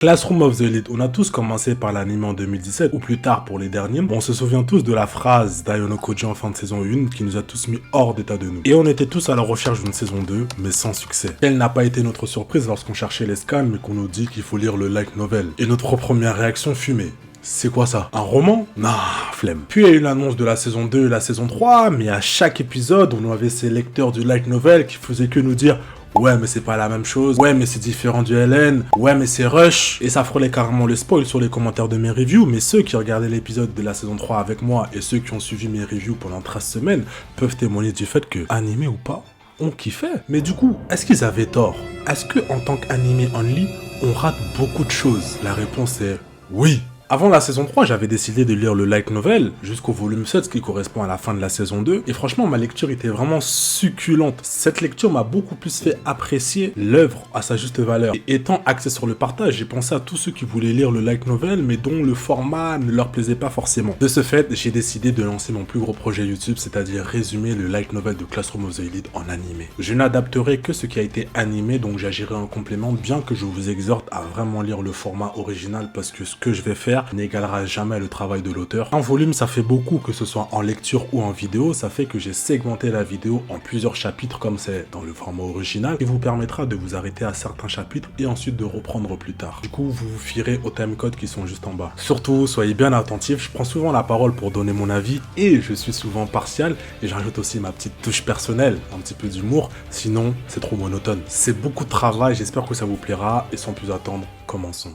Classroom of the Elite, on a tous commencé par l'anime en 2017, ou plus tard pour les derniers. On se souvient tous de la phrase d'Ayono Koji en fin de saison 1 qui nous a tous mis hors d'état de nous. Et on était tous à la recherche d'une saison 2, mais sans succès. Quelle n'a pas été notre surprise lorsqu'on cherchait les scans, mais qu'on nous dit qu'il faut lire le light novel. Et notre première réaction fut mais c'est quoi ça? Un roman? Nah, flemme. Puis il y a eu l'annonce de la saison 2 et la saison 3, mais à chaque épisode, on avait ces lecteurs du light novel qui faisaient que nous dire ouais mais c'est pas la même chose, ouais mais c'est différent du LN, ouais mais c'est rush, et ça frôlait carrément le spoil sur les commentaires de mes reviews, mais ceux qui regardaient l'épisode de la saison 3 avec moi et ceux qui ont suivi mes reviews pendant 13 semaines peuvent témoigner du fait que, animé ou pas, on kiffait. Mais du coup, est-ce qu'ils avaient tort? Est-ce que en tant qu'animé only, on rate beaucoup de choses? La réponse est oui. Avant la saison 3, j'avais décidé de lire le light novel jusqu'au volume 7, ce qui correspond à la fin de la saison 2. Et franchement, ma lecture était vraiment succulente. Cette lecture m'a beaucoup plus fait apprécier l'œuvre à sa juste valeur. Et étant axé sur le partage, j'ai pensé à tous ceux qui voulaient lire le light novel, mais dont le format ne leur plaisait pas forcément. De ce fait, j'ai décidé de lancer mon plus gros projet YouTube, c'est-à-dire résumer le light novel de Classroom of the Elite en animé. Je n'adapterai que ce qui a été animé, donc j'agirai en complément, bien que je vous exhorte à vraiment lire le format original, parce que ce que je vais faire n'égalera jamais le travail de l'auteur. En volume, ça fait beaucoup, que ce soit en lecture ou en vidéo, ça fait que j'ai segmenté la vidéo en plusieurs chapitres comme c'est dans le format original, qui vous permettra de vous arrêter à certains chapitres et ensuite de reprendre plus tard. Du coup, vous vous fierez aux timecodes qui sont juste en bas. Surtout, soyez bien attentifs, je prends souvent la parole pour donner mon avis et je suis souvent partial et j'ajoute aussi ma petite touche personnelle, un petit peu d'humour, sinon c'est trop monotone. C'est beaucoup de travail, j'espère que ça vous plaira et sans plus attendre, commençons.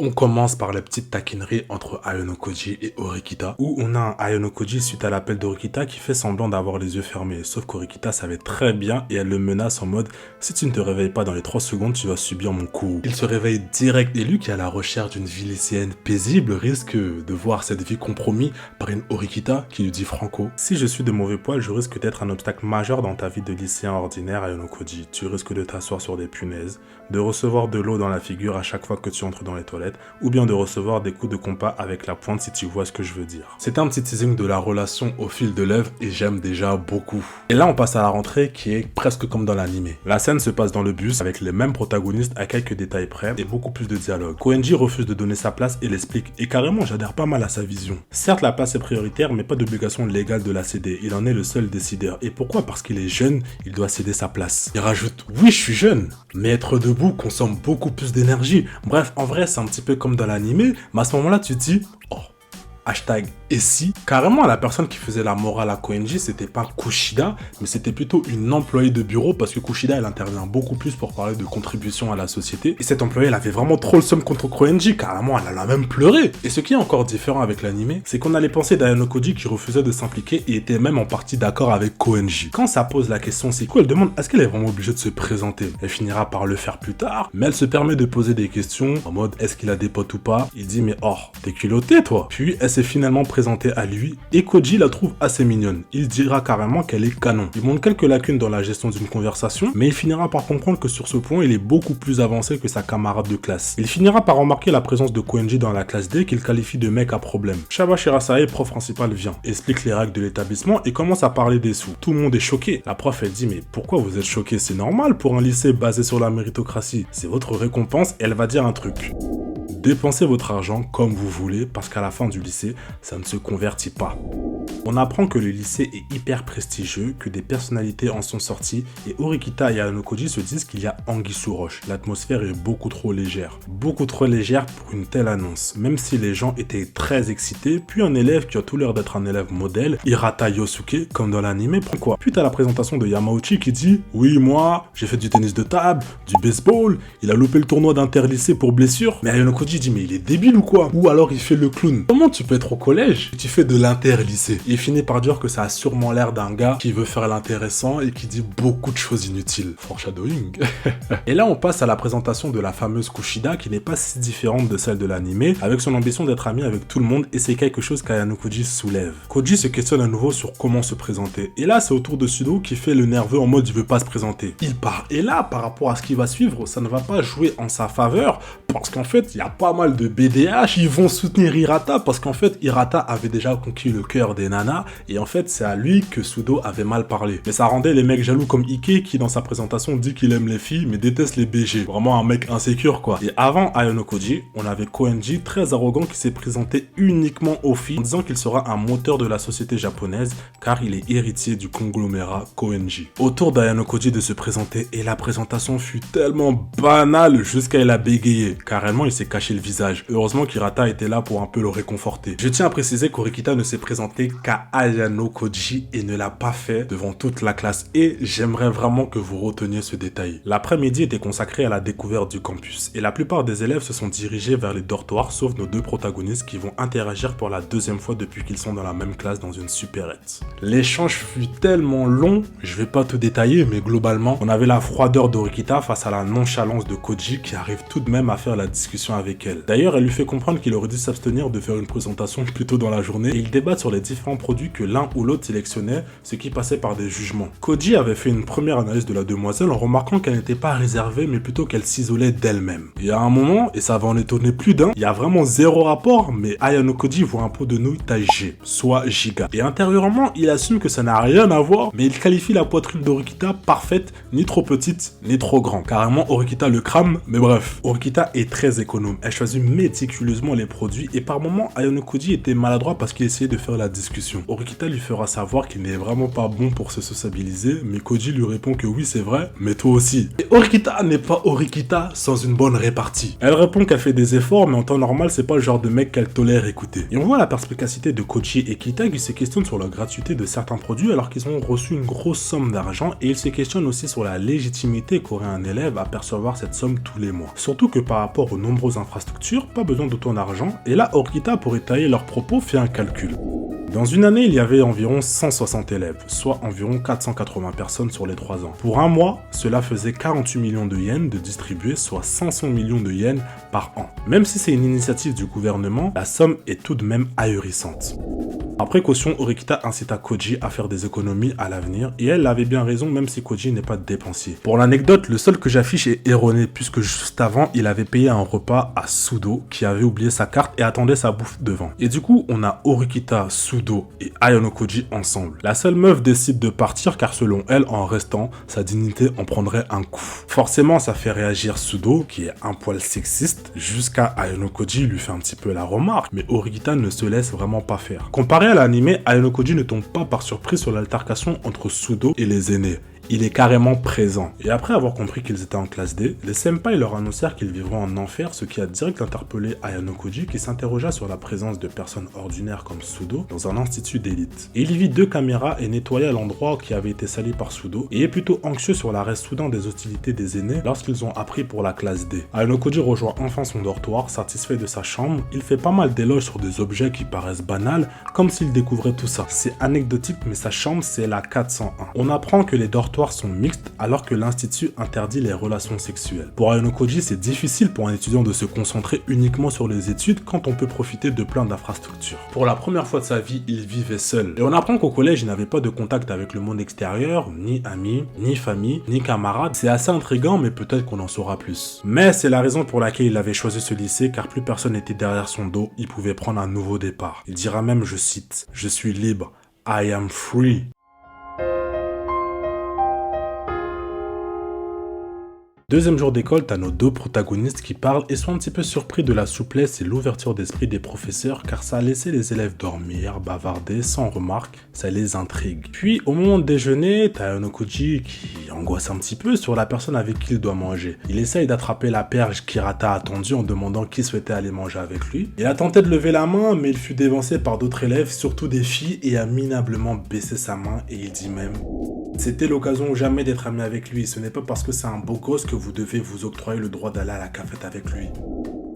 On commence par la petite taquinerie entre Ayono Koji et Horikita, où on a un Ayono Koji suite à l'appel d'Horikita qui fait semblant d'avoir les yeux fermés, sauf qu'Horikita savait très bien et elle le menace en mode « Si tu ne te réveilles pas dans les 3 secondes, tu vas subir mon coup ». Il se réveille direct et lui qui est à la recherche d'une vie lycéenne paisible risque de voir cette vie compromise par une Horikita qui lui dit franco « Si je suis de mauvais poil, je risque d'être un obstacle majeur dans ta vie de lycéen ordinaire Ayono Koji. Tu risques de t'asseoir sur des punaises, de recevoir de l'eau dans la figure à chaque fois que tu entres dans les toilettes, ou bien de recevoir des coups de compas avec la pointe si tu vois ce que je veux dire. C'est un petit teasing de la relation au fil de l'œuvre et j'aime déjà beaucoup. Et là on passe à la rentrée qui est presque comme dans l'animé. La scène se passe dans le bus avec les mêmes protagonistes à quelques détails près et beaucoup plus de dialogue. Koenji refuse de donner sa place et l'explique et carrément j'adhère pas mal à sa vision. Certes la place est prioritaire mais pas d'obligation légale de la céder, il en est le seul décideur. Et pourquoi? Parce qu'il est jeune, il doit céder sa place. Il rajoute oui je suis jeune, mais être debout consomme beaucoup plus d'énergie. Bref en vrai c'est un petit peu comme dans l'animé, mais à ce moment-là, tu te dis, oh, hashtag et si, carrément la personne qui faisait la morale à Koenji, c'était pas Kushida, mais c'était plutôt une employée de bureau, parce que Kushida, elle intervient beaucoup plus pour parler de contribution à la société, et cette employée, elle avait vraiment trop le seum contre Koenji, carrément, elle a même pleuré. Et ce qui est encore différent avec l'animé, c'est qu'on a les pensées d'Ayono Koji qui refusait de s'impliquer et était même en partie d'accord avec Koenji. Quand ça pose la question, c'est quoi? Elle demande, est-ce qu'elle est vraiment obligée de se présenter? Elle finira par le faire plus tard, mais elle se permet de poser des questions, en mode, est-ce qu'il a des potes ou pas? Il dit, mais oh, t'es culotté, toi. Puis, elle s'est finalement présentée à lui et Koji la trouve assez mignonne. Il dira carrément qu'elle est canon. Il montre quelques lacunes dans la gestion d'une conversation, mais il finira par comprendre que sur ce point, il est beaucoup plus avancé que sa camarade de classe. Il finira par remarquer la présence de Koenji dans la classe D qu'il qualifie de mec à problème. Shaba Shirasae, prof principal, vient, explique les règles de l'établissement et commence à parler des sous. Tout le monde est choqué. La prof, elle dit, mais pourquoi vous êtes choqué? C'est normal pour un lycée basé sur la méritocratie. C'est votre récompense et elle va dire un truc. Dépensez votre argent comme vous voulez parce qu'à la fin du lycée, ça ne se convertit pas. On apprend que le lycée est hyper prestigieux, que des personnalités en sont sorties et Horikita et Ayono Koji se disent qu'il y a anguille sous roche. L'atmosphère est beaucoup trop légère. Beaucoup trop légère pour une telle annonce. Même si les gens étaient très excités, puis un élève qui a tout l'air d'être un élève modèle, Hirata Yosuke, comme dans l'anime, prend quoi? Puis t'as la présentation de Yamauchi qui dit « Oui, moi, j'ai fait du tennis de table, du baseball, il a loupé le tournoi d'inter-lycée pour blessure. » Mais Ayono Koji dit « Mais il est débile ou quoi ?» Ou alors il fait le clown. Comment tu peux être au collège et tu fais de l'inter-lycée? Il finit par dire que ça a sûrement l'air d'un gars qui veut faire l'intéressant et qui dit beaucoup de choses inutiles. Foreshadowing. Et là on passe à la présentation de la fameuse Kushida qui n'est pas si différente de celle de l'animé, avec son ambition d'être amie avec tout le monde et c'est quelque chose qu'Ayono Koji soulève. Koji se questionne à nouveau sur comment se présenter. Et là c'est au tour de Sudo qui fait le nerveux en mode il veut pas se présenter. Il part. Et là par rapport à ce qui va suivre, ça ne va pas jouer en sa faveur parce qu'en fait il n'y a pas pas mal de BDH, ils vont soutenir Hirata parce qu'en fait, Hirata avait déjà conquis le cœur des nanas et en fait, c'est à lui que Sudo avait mal parlé. Mais ça rendait les mecs jaloux comme Ike qui, dans sa présentation, dit qu'il aime les filles mais déteste les BG. Vraiment un mec insécure, quoi. Et avant Ayanokoji, on avait Koenji, très arrogant, qui s'est présenté uniquement aux filles en disant qu'il sera un moteur de la société japonaise car il est héritier du conglomérat Koenji. Autour d'Ayanokoji de se présenter et la présentation fut tellement banale jusqu'à il a bégayé. Carrément, il s'est caché le visage. Heureusement qu'Hirata était là pour un peu le réconforter. Je tiens à préciser qu'Orikita ne s'est présenté qu'à Ayanokoji et ne l'a pas fait devant toute la classe. Et j'aimerais vraiment que vous reteniez ce détail. L'après-midi était consacré à la découverte du campus et la plupart des élèves se sont dirigés vers les dortoirs sauf nos deux protagonistes qui vont interagir pour la deuxième fois depuis qu'ils sont dans la même classe dans une supérette. L'échange fut tellement long, je vais pas tout détailler mais globalement, on avait la froideur d'Orikita face à la nonchalance de Koji qui arrive tout de même à faire la discussion avec elle. D'ailleurs, elle lui fait comprendre qu'il aurait dû s'abstenir de faire une présentation plus tôt dans la journée et ils débattent sur les différents produits que l'un ou l'autre sélectionnait, ce qui passait par des jugements. Koji avait fait une première analyse de la demoiselle en remarquant qu'elle n'était pas réservée mais plutôt qu'elle s'isolait d'elle-même. Et à un moment, et ça va en étonner plus d'un, il y a vraiment zéro rapport mais Ayanokoji voit un pot de nouilles taille G, soit giga. Et intérieurement, il assume que ça n'a rien à voir mais il qualifie la poitrine d'Orikita parfaite, ni trop petite, ni trop grande. Carrément, Orikita le crame, mais bref. Orikita est très économe, elle choisit méticuleusement les produits et par moments, Ayanokoji était maladroit parce qu'il essayait de faire la discussion. Orikita lui fera savoir qu'il n'est vraiment pas bon pour se sociabiliser, mais Koji lui répond que oui c'est vrai, mais toi aussi. Et Orikita n'est pas Orikita sans une bonne répartie. Elle répond qu'elle fait des efforts, mais en temps normal, c'est pas le genre de mec qu'elle tolère écouter. Et on voit la perspicacité de Koji et Kita qui se questionnent sur la gratuité de certains produits alors qu'ils ont reçu une grosse somme d'argent et ils se questionnent aussi sur la légitimité qu'aurait un élève à percevoir cette somme tous les mois. Surtout que par rapport aux nombreuses infrastructures, pas besoin d'autant d'argent, et là Orikita, pour étayer leurs propos, fait un calcul. Dans une année, il y avait environ 160 élèves, soit environ 480 personnes sur les 3 ans. Pour un mois, cela faisait 48 millions de yens de distribuer, soit 500 millions de yens par an. Même si c'est une initiative du gouvernement, la somme est tout de même ahurissante. Par précaution, Orikita incita Koji à faire des économies à l'avenir et elle avait bien raison même si Koji n'est pas dépensier. Pour l'anecdote, le seul que j'affiche est erroné puisque juste avant, il avait payé un repas à Sudo qui avait oublié sa carte et attendait sa bouffe devant. Et du coup, on a Orikita, Sudo et Ayanokoji ensemble. La seule meuf décide de partir car selon elle, en restant, sa dignité en prendrait un coup. Forcément, ça fait réagir Sudo qui est un poil sexiste jusqu'à Ayanokoji lui fait un petit peu la remarque, mais Orikita ne se laisse vraiment pas faire. Comparé à l'anime, Ayanokoji ne tombe pas par surprise sur l'altercation entre Sudo et les aînés. Il est carrément présent. Et après avoir compris qu'ils étaient en classe D, les senpai leur annoncèrent qu'ils vivront en enfer, ce qui a direct interpellé Ayanokoji qui s'interrogea sur la présence de personnes ordinaires comme Sudo dans un institut d'élite. Et il y vit 2 caméras et nettoya l'endroit qui avait été sali par Sudo et est plutôt anxieux sur l'arrêt soudain des hostilités des aînés lorsqu'ils ont appris pour la classe D. Ayanokoji rejoint enfin son dortoir, satisfait de sa chambre. Il fait pas mal d'éloges sur des objets qui paraissent banals, comme s'il découvrait tout ça. C'est anecdotique mais sa chambre c'est la 401. On apprend que les dortoirs sont mixtes alors que l'institut interdit les relations sexuelles. Pour Ayanokoji, c'est difficile pour un étudiant de se concentrer uniquement sur les études quand on peut profiter de plein d'infrastructures. Pour la première fois de sa vie, il vivait seul. Et on apprend qu'au collège, il n'avait pas de contact avec le monde extérieur, ni amis, ni famille, ni camarades. C'est assez intriguant, mais peut-être qu'on en saura plus. Mais c'est la raison pour laquelle il avait choisi ce lycée, car plus personne n'était derrière son dos, il pouvait prendre un nouveau départ. Il dira même, je cite, « Je suis libre, I am free ». Deuxième jour d'école, t'as nos 2 protagonistes qui parlent et sont un petit peu surpris de la souplesse et l'ouverture d'esprit des professeurs car ça a laissé les élèves dormir, bavarder sans remarque, ça les intrigue. Puis au moment de déjeuner, t'as Ayanokoji qui angoisse un petit peu sur la personne avec qui il doit manger. Il essaye d'attraper la perche qu'Hirata a tendue en demandant qui souhaitait aller manger avec lui. Il a tenté de lever la main mais il fut dévancé par d'autres élèves, surtout des filles, et a minablement baissé sa main et il dit même: c'était l'occasion ou jamais d'être ami avec lui, ce n'est pas parce que c'est un beau gosse que vous devez vous octroyer le droit d'aller à la cafette avec lui.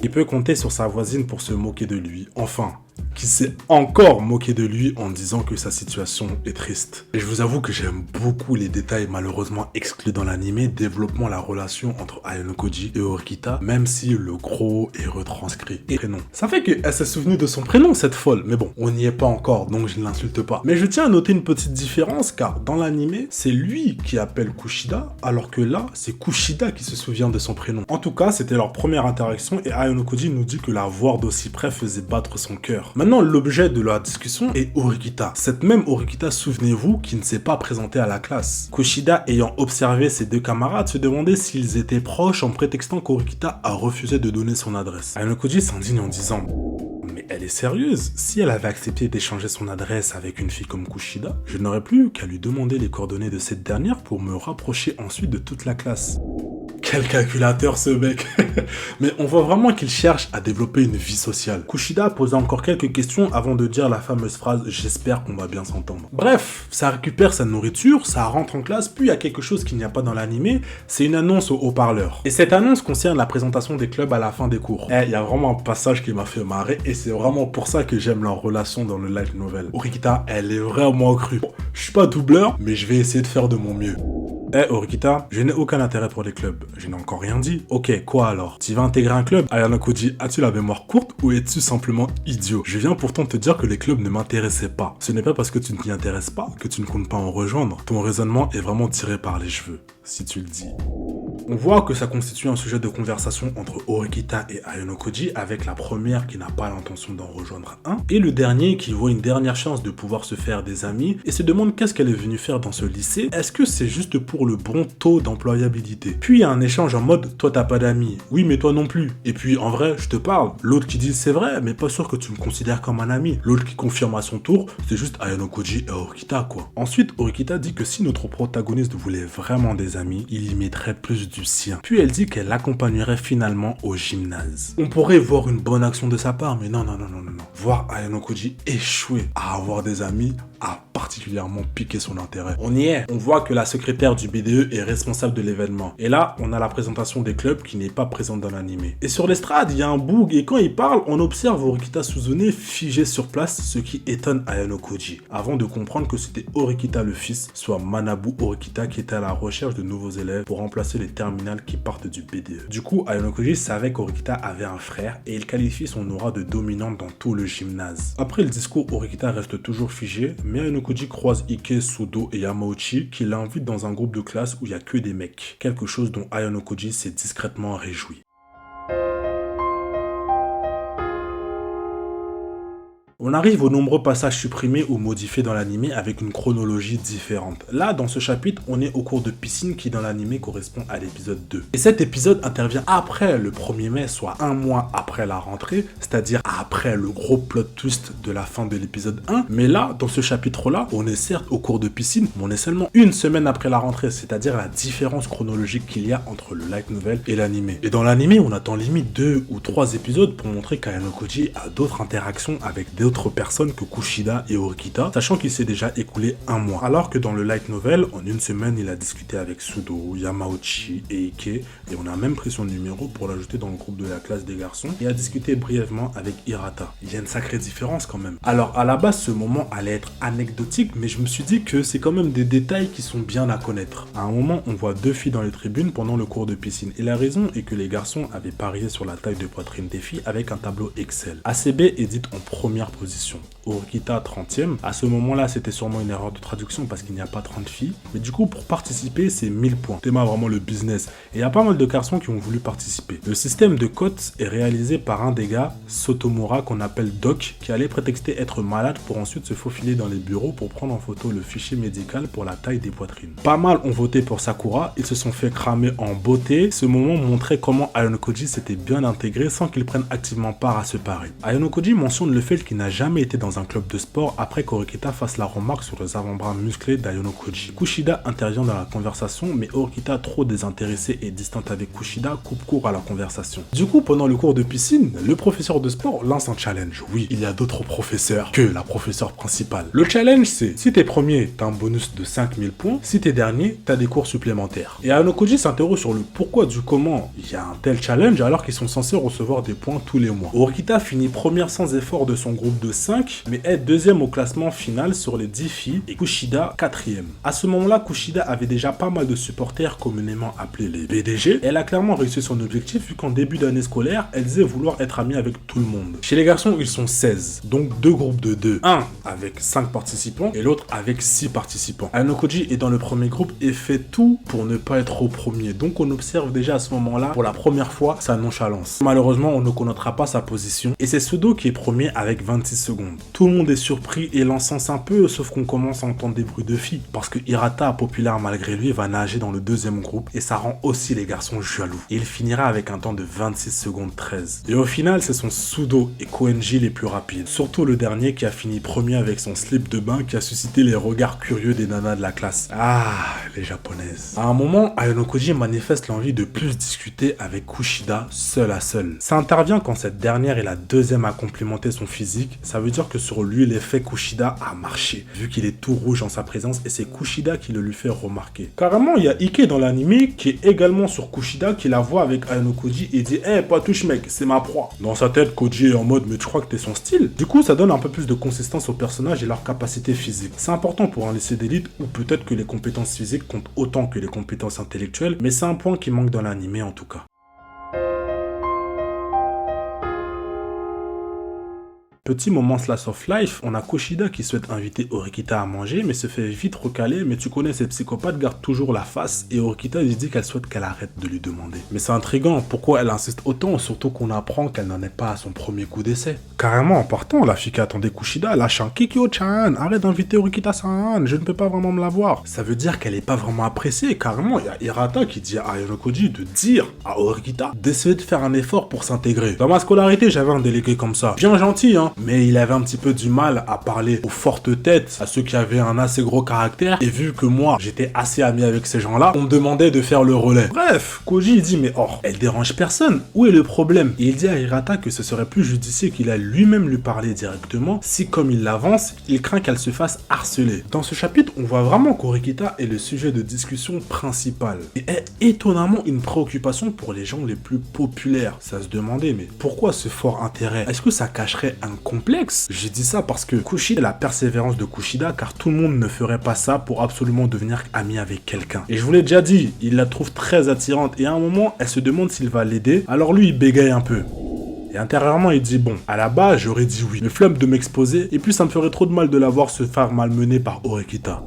Il peut compter sur sa voisine pour se moquer de lui. Enfin, qui s'est encore moqué de lui en disant que sa situation est triste. Et je vous avoue que j'aime beaucoup les détails malheureusement exclus dans l'anime développant la relation entre Ayano Koji et Horikita, même si le gros est retranscrit. Et prénom. Ça fait qu'elle s'est souvenue de son prénom, cette folle. Mais bon, on n'y est pas encore, donc je ne l'insulte pas. Mais je tiens à noter une petite différence, car dans l'anime, c'est lui qui appelle Kushida, alors que là, c'est Kushida qui se souvient de son prénom. En tout cas, c'était leur première interaction et Ayano Koji nous dit que la voir d'aussi près faisait battre son cœur. Maintenant, l'objet de la discussion est Horikita. Cette même Horikita, souvenez-vous, qui ne s'est pas présentée à la classe. Kushida, ayant observé ses deux camarades, se demandait s'ils étaient proches en prétextant qu'Horikita a refusé de donner son adresse. Ayano Koji s'indigne en disant: mais elle est sérieuse. Si elle avait accepté d'échanger son adresse avec une fille comme Kushida, je n'aurais plus qu'à lui demander les coordonnées de cette dernière pour me rapprocher ensuite de toute la classe. Quel calculateur ce mec. Mais on voit vraiment qu'il cherche à développer une vie sociale. Kushida pose encore quelques questions avant de dire la fameuse phrase « J'espère qu'on va bien s'entendre ». Bref, ça récupère sa nourriture, ça rentre en classe, puis il y a quelque chose qu'il n'y a pas dans l'anime, c'est une annonce au haut-parleur. Et cette annonce concerne la présentation des clubs à la fin des cours. Il y a vraiment un passage qui m'a fait marrer et c'est vraiment pour ça que j'aime leur relation dans le light novel. Horikita, elle est vraiment crue. Bon, je suis pas doubleur, mais je vais essayer de faire de mon mieux. Horikita, je n'ai aucun intérêt pour les clubs. Je n'ai encore rien dit. Ok, quoi alors? Tu vas intégrer un club? Ayano Koji, as-tu la mémoire courte ou es-tu simplement idiot? Je viens pourtant te dire que les clubs ne m'intéressaient pas. Ce n'est pas parce que tu ne t'y intéresses pas que tu ne comptes pas en rejoindre. Ton raisonnement est vraiment tiré par les cheveux, si tu le dis. On voit que ça constitue un sujet de conversation entre Horikita et Ayano Koji, avec la première qui n'a pas l'intention d'en rejoindre un, et le dernier qui voit une dernière chance de pouvoir se faire des amis et se demande qu'est-ce qu'elle est venue faire dans ce lycée. Est-ce que c'est juste pour le bon taux d'employabilité? Puis il y a un échange en mode: toi t'as pas d'amis, oui mais toi non plus. Et puis en vrai, je te parle. L'autre qui dit c'est vrai, mais pas sûr que tu me considères comme un ami. L'autre qui confirme à son tour, c'est juste Ayano Koji et Horikita quoi. Ensuite, Horikita dit que si notre protagoniste voulait vraiment des amis, il y mettrait plus du sien. Puis elle dit qu'elle l'accompagnerait finalement au gymnase. On pourrait voir une bonne action de sa part, mais non. Voir Ayano Koji échouer à avoir des amis a particulièrement piqué son intérêt. On y est. On voit que la secrétaire du BDE est responsable de l'événement. Et là, on a la présentation des clubs qui n'est pas présente dans l'anime. Et sur l'estrade, il y a un bug et quand il parle, on observe Horikita Suzune figé sur place, ce qui étonne Ayano Koji, avant de comprendre que c'était Horikita le fils, soit Manabu Horikita, qui était à la recherche de nouveaux élèves pour remplacer les terminales qui partent du BDE. Du coup, Ayano Koji savait qu'Horikita avait un frère et il qualifie son aura de dominante dans tout le gymnase. Après le discours, Horikita reste toujours figé, mais Ayano Koji croise Ike, Sudo et Yamauchi qui l'invitent dans un groupe de classe où il n'y a que des mecs. Quelque chose dont Ayano Koji s'est discrètement réjoui. On arrive aux nombreux passages supprimés ou modifiés dans l'anime avec une chronologie différente. Là, dans ce chapitre, on est au cours de piscine qui dans l'anime correspond à l'épisode 2. Et cet épisode intervient après le 1er mai, soit un mois après la rentrée, c'est-à-dire après le gros plot twist de la fin de l'épisode 1. Mais là, dans ce chapitre-là, on est certes au cours de piscine, mais on est seulement une semaine après la rentrée, c'est-à-dire la différence chronologique qu'il y a entre le light novel et l'anime. Et dans l'anime, on attend limite 2 ou 3 épisodes pour montrer qu'Ayano Koji a d'autres interactions avec d'autres personnes que Kushida et Horikita, sachant qu'il s'est déjà écoulé un mois. Alors que dans le light novel, en une semaine, il a discuté avec Sudo, Yamauchi et Ike, et on a même pris son numéro pour l'ajouter dans le groupe de la classe des garçons, et a discuté brièvement avec Hirata. Il y a une sacrée différence quand même. Alors à la base, ce moment allait être anecdotique, mais je me suis dit que c'est quand même des détails qui sont bien à connaître. À un moment, on voit 2 filles dans les tribunes pendant le cours de piscine, et la raison est que les garçons avaient parié sur la taille de poitrine des filles avec un tableau Excel. ACB est dite en première position, Horikita 30e. À ce moment-là, c'était sûrement une erreur de traduction parce qu'il n'y a pas 30 filles. Mais du coup, pour participer, c'est 1000 points. Théma vraiment le business. Et il y a pas mal de garçons qui ont voulu participer. Le système de cotes est réalisé par un des gars, Sotomura, qu'on appelle Doc, qui allait prétexter être malade pour ensuite se faufiler dans les bureaux pour prendre en photo le fichier médical pour la taille des poitrines. Pas mal ont voté pour Sakura. Ils se sont fait cramer en beauté. Ce moment montrait comment Ayano Koji s'était bien intégré sans qu'il prenne activement part à ce pari. Ayano Koji mentionne le fait qu'il n'a jamais été dans un club de sport après qu'Horikita fasse la remarque sur les avant-bras musclés d'Ayano Koji. Kushida intervient dans la conversation, mais Horikita, trop désintéressée et distante avec Kushida, coupe court à la conversation. Du coup, pendant le cours de piscine, le professeur de sport lance un challenge. Oui, il y a d'autres professeurs que la professeure principale. Le challenge, c'est si t'es premier, t'as un bonus de 5000 points, si t'es dernier, t'as des cours supplémentaires. Et Ayano Koji s'interroge sur le pourquoi du comment il y a un tel challenge alors qu'ils sont censés recevoir des points tous les mois. Horikita finit première sans effort de son groupe groupe de 5, mais est deuxième au classement final sur les 10 filles et Kushida quatrième. À ce moment-là, Kushida avait déjà pas mal de supporters communément appelés les BDG. Elle a clairement réussi son objectif vu qu'en début d'année scolaire, elle disait vouloir être amie avec tout le monde. Chez les garçons, ils sont 16, donc deux groupes de 2. Un avec 5 participants et l'autre avec 6 participants. Ayano Koji est dans le premier groupe et fait tout pour ne pas être au premier. Donc on observe déjà à ce moment-là, pour la première fois, sa nonchalance. Malheureusement, on ne connaîtra pas sa position et c'est Sudo qui est premier avec 26 secondes. Tout le monde est surpris et l'encense un peu, sauf qu'on commence à entendre des bruits de filles. Parce que Hirata, populaire malgré lui, va nager dans le deuxième groupe et ça rend aussi les garçons jaloux. Et il finira avec un temps de 26 secondes 13. Et au final, ce sont Sudo et Koenji les plus rapides. Surtout le dernier qui a fini premier avec son slip de bain qui a suscité les regards curieux des nanas de la classe. Ah, les japonaises. À un moment, Ayano Koji manifeste l'envie de plus discuter avec Kushida seul à seul. Ça intervient quand cette dernière est la deuxième à complimenter son physique. Ça veut dire que sur lui, l'effet Kushida a marché, vu qu'il est tout rouge en sa présence et c'est Kushida qui le lui fait remarquer. Carrément, il y a Ike dans l'anime qui est également sur Kushida qui la voit avec Ayano Koji et dit hey, pas touche mec, c'est ma proie. Dans sa tête, Koji est en mode mais tu crois que t'es son style? Du coup, ça donne un peu plus de consistance aux personnages et leurs capacités physiques. C'est important pour un lycée d'élite où peut-être que les compétences physiques comptent autant que les compétences intellectuelles, mais c'est un point qui manque dans l'anime en tout cas. Petit moment slice of life, on a Kushida qui souhaite inviter Horikita à manger mais se fait vite recaler, mais tu connais ces psychopathes gardent toujours la face et Horikita lui dit qu'elle souhaite qu'elle arrête de lui demander. Mais c'est intriguant, pourquoi elle insiste autant, surtout qu'on apprend qu'elle n'en est pas à son premier coup d'essai. Carrément en partant, la fille qui attendait Kushida lâche un Kikyo-chan, arrête d'inviter Horikita-san, je ne peux pas vraiment me la voir. Ça veut dire qu'elle est pas vraiment appréciée, carrément il y a Hirata qui dit à Ayano Koji de dire à Horikita d'essayer de faire un effort pour s'intégrer. Dans ma scolarité j'avais un délégué comme ça, bien gentil hein, mais il avait un petit peu du mal à parler aux fortes têtes, à ceux qui avaient un assez gros caractère, et vu que moi, j'étais assez ami avec ces gens-là, on me demandait de faire le relais. Bref, Koji il dit mais oh, elle dérange personne, où est le problème? Et il dit à Hirata que ce serait plus judicieux qu'il aille lui-même lui parler directement, si comme il l'avance, il craint qu'elle se fasse harceler. Dans ce chapitre, on voit vraiment qu'Horikita est le sujet de discussion principal, et est étonnamment une préoccupation pour les gens les plus populaires. Ça se demandait, mais pourquoi ce fort intérêt? Est-ce que ça cacherait un complexe? J'ai dit ça parce que Kushida est la persévérance de Kushida, car tout le monde ne ferait pas ça pour absolument devenir ami avec quelqu'un. Et je vous l'ai déjà dit, il la trouve très attirante et à un moment, elle se demande s'il va l'aider, alors lui il bégaye un peu. Et intérieurement, il dit bon, à la base, j'aurais dit oui. Le flemme de m'exposer, et puis ça me ferait trop de mal de la voir se faire malmener par Horikita.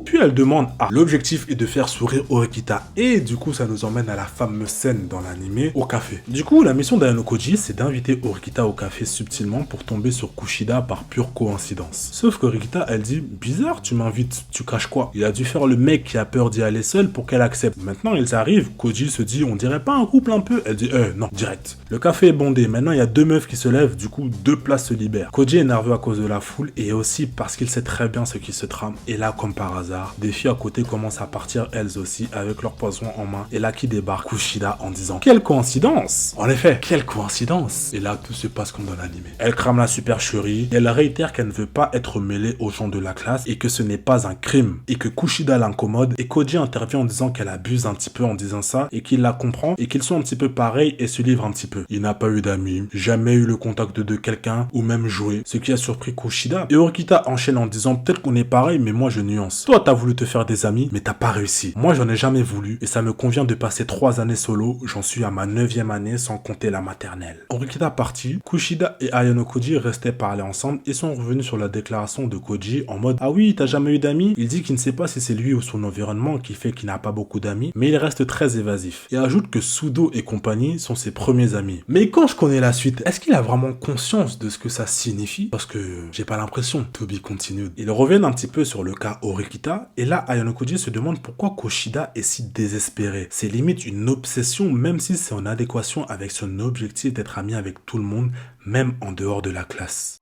Puis elle demande l'objectif est de faire sourire Horikita et du coup ça nous emmène à la fameuse scène dans l'anime au café. Du coup la mission d'Ayano Koji c'est d'inviter Horikita au café subtilement pour tomber sur Kushida par pure coïncidence. Sauf qu'Horikita elle dit bizarre tu m'invites, tu caches quoi? Il a dû faire le mec qui a peur d'y aller seul pour qu'elle accepte. Maintenant ils arrivent, Koji se dit on dirait pas un couple un peu? Elle dit non, direct. Le café est bondé, maintenant il y a deux meufs qui se lèvent, du coup 2 places se libèrent. Koji est nerveux à cause de la foule et aussi parce qu'il sait très bien ce qui se trame et là comme par hasard des filles à côté commencent à partir elles aussi avec leur poison en main et là qui débarque Kushida en disant quelle coïncidence. En effet, quelle coïncidence. Et là tout se passe comme dans l'anime. Elle crame la supercherie et elle réitère qu'elle ne veut pas être mêlée aux gens de la classe et que ce n'est pas un crime et que Kushida l'incommode et Koji intervient en disant qu'elle abuse un petit peu en disant ça et qu'il la comprend et qu'ils sont un petit peu pareils et se livrent un petit peu. Il n'a pas eu d'amis, jamais eu le contact de quelqu'un ou même joué, ce qui a surpris Kushida. Et Horikita enchaîne en disant peut-être qu'on est pareil mais moi je nuance. Toi t'as voulu te faire des amis, mais t'as pas réussi. Moi, j'en ai jamais voulu, et ça me convient de passer 3 années solo, j'en suis à ma 9e année sans compter la maternelle. Horikita parti, Kushida et Ayano Koji restaient parler ensemble et sont revenus sur la déclaration de Koji en mode ah oui, t'as jamais eu d'amis? Il dit qu'il ne sait pas si c'est lui ou son environnement qui fait qu'il n'a pas beaucoup d'amis, mais il reste très évasif. Et ajoute que Sudo et compagnie sont ses premiers amis. Mais quand je connais la suite, est-ce qu'il a vraiment conscience de ce que ça signifie? Parce que j'ai pas l'impression. To be continued. Ils reviennent un petit peu sur le cas Horikita, et là, Ayano Koji se demande pourquoi Kushida est si désespéré. C'est limite une obsession, même si c'est en adéquation avec son objectif d'être ami avec tout le monde, même en dehors de la classe.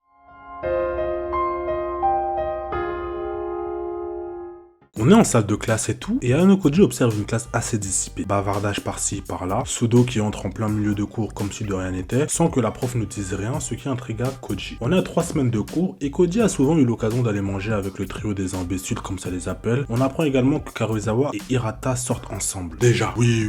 On est en salle de classe et tout, et Ayano Koji observe une classe assez dissipée. Bavardage par-ci, par-là, Sudo qui entre en plein milieu de cours comme si de rien n'était, sans que la prof ne dise rien, ce qui intrigua Koji. On est à 3 semaines de cours, et Koji a souvent eu l'occasion d'aller manger avec le trio des imbéciles comme ça les appelle. On apprend également que Karuizawa et Hirata sortent ensemble. Déjà, oui.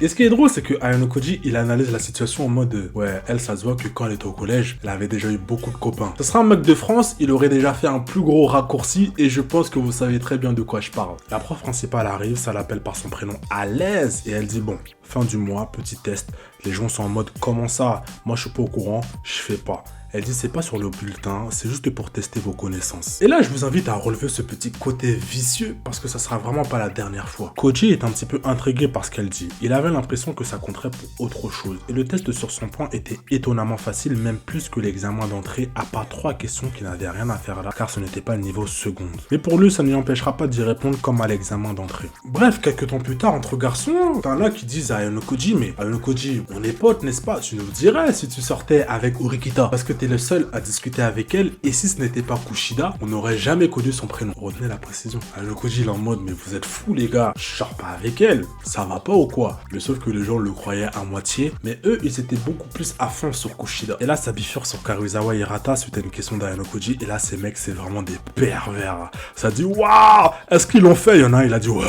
Et ce qui est drôle, c'est que Ayano Koji, il analyse la situation en mode ouais, elle, ça se voit que quand elle était au collège, elle avait déjà eu beaucoup de copains. Ce sera un mec de France, il aurait déjà fait un plus gros raccourci, et je pense que vous savez très bien de quoi je parle. La prof principale arrive, ça l'appelle par son prénom à l'aise, et elle dit bon, fin du mois, petit test, les gens sont en mode comment ça, moi je suis pas au courant, je fais pas. Elle dit c'est pas sur le bulletin, c'est juste pour tester vos connaissances. Et là je vous invite à relever ce petit côté vicieux parce que ça sera vraiment pas la dernière fois. Koji est un petit peu intrigué par ce qu'elle dit. Il avait l'impression que ça compterait pour autre chose. Et le test sur son point était étonnamment facile, même plus que l'examen d'entrée, à part 3 questions qui n'avaient rien à faire là, car ce n'était pas le niveau seconde. Mais pour lui ça ne lui empêchera pas d'y répondre comme à l'examen d'entrée. Bref, quelques temps plus tard, entre garçons, t'en as qui disent à Ayano Koji, mais Ayano Koji, on est potes n'est-ce pas? Tu nous dirais si tu sortais avec Urikita, parce que t'es le seul à discuter avec elle, et si ce n'était pas Kushida, on n'aurait jamais connu son prénom. Retenez la précision. Ayano Koji il est en mode, mais vous êtes fous les gars, je sors pas avec elle, ça va pas ou quoi? Mais sauf que les gens le croyaient à moitié, mais eux ils étaient beaucoup plus à fond sur Kushida. Et là ça bifurque sur Karuizawa et Hirata suite à une question d'Ayano Koji, et là ces mecs c'est vraiment des pervers. Ça dit waouh, est-ce qu'ils l'ont fait? Il y en a un il a dit ouais,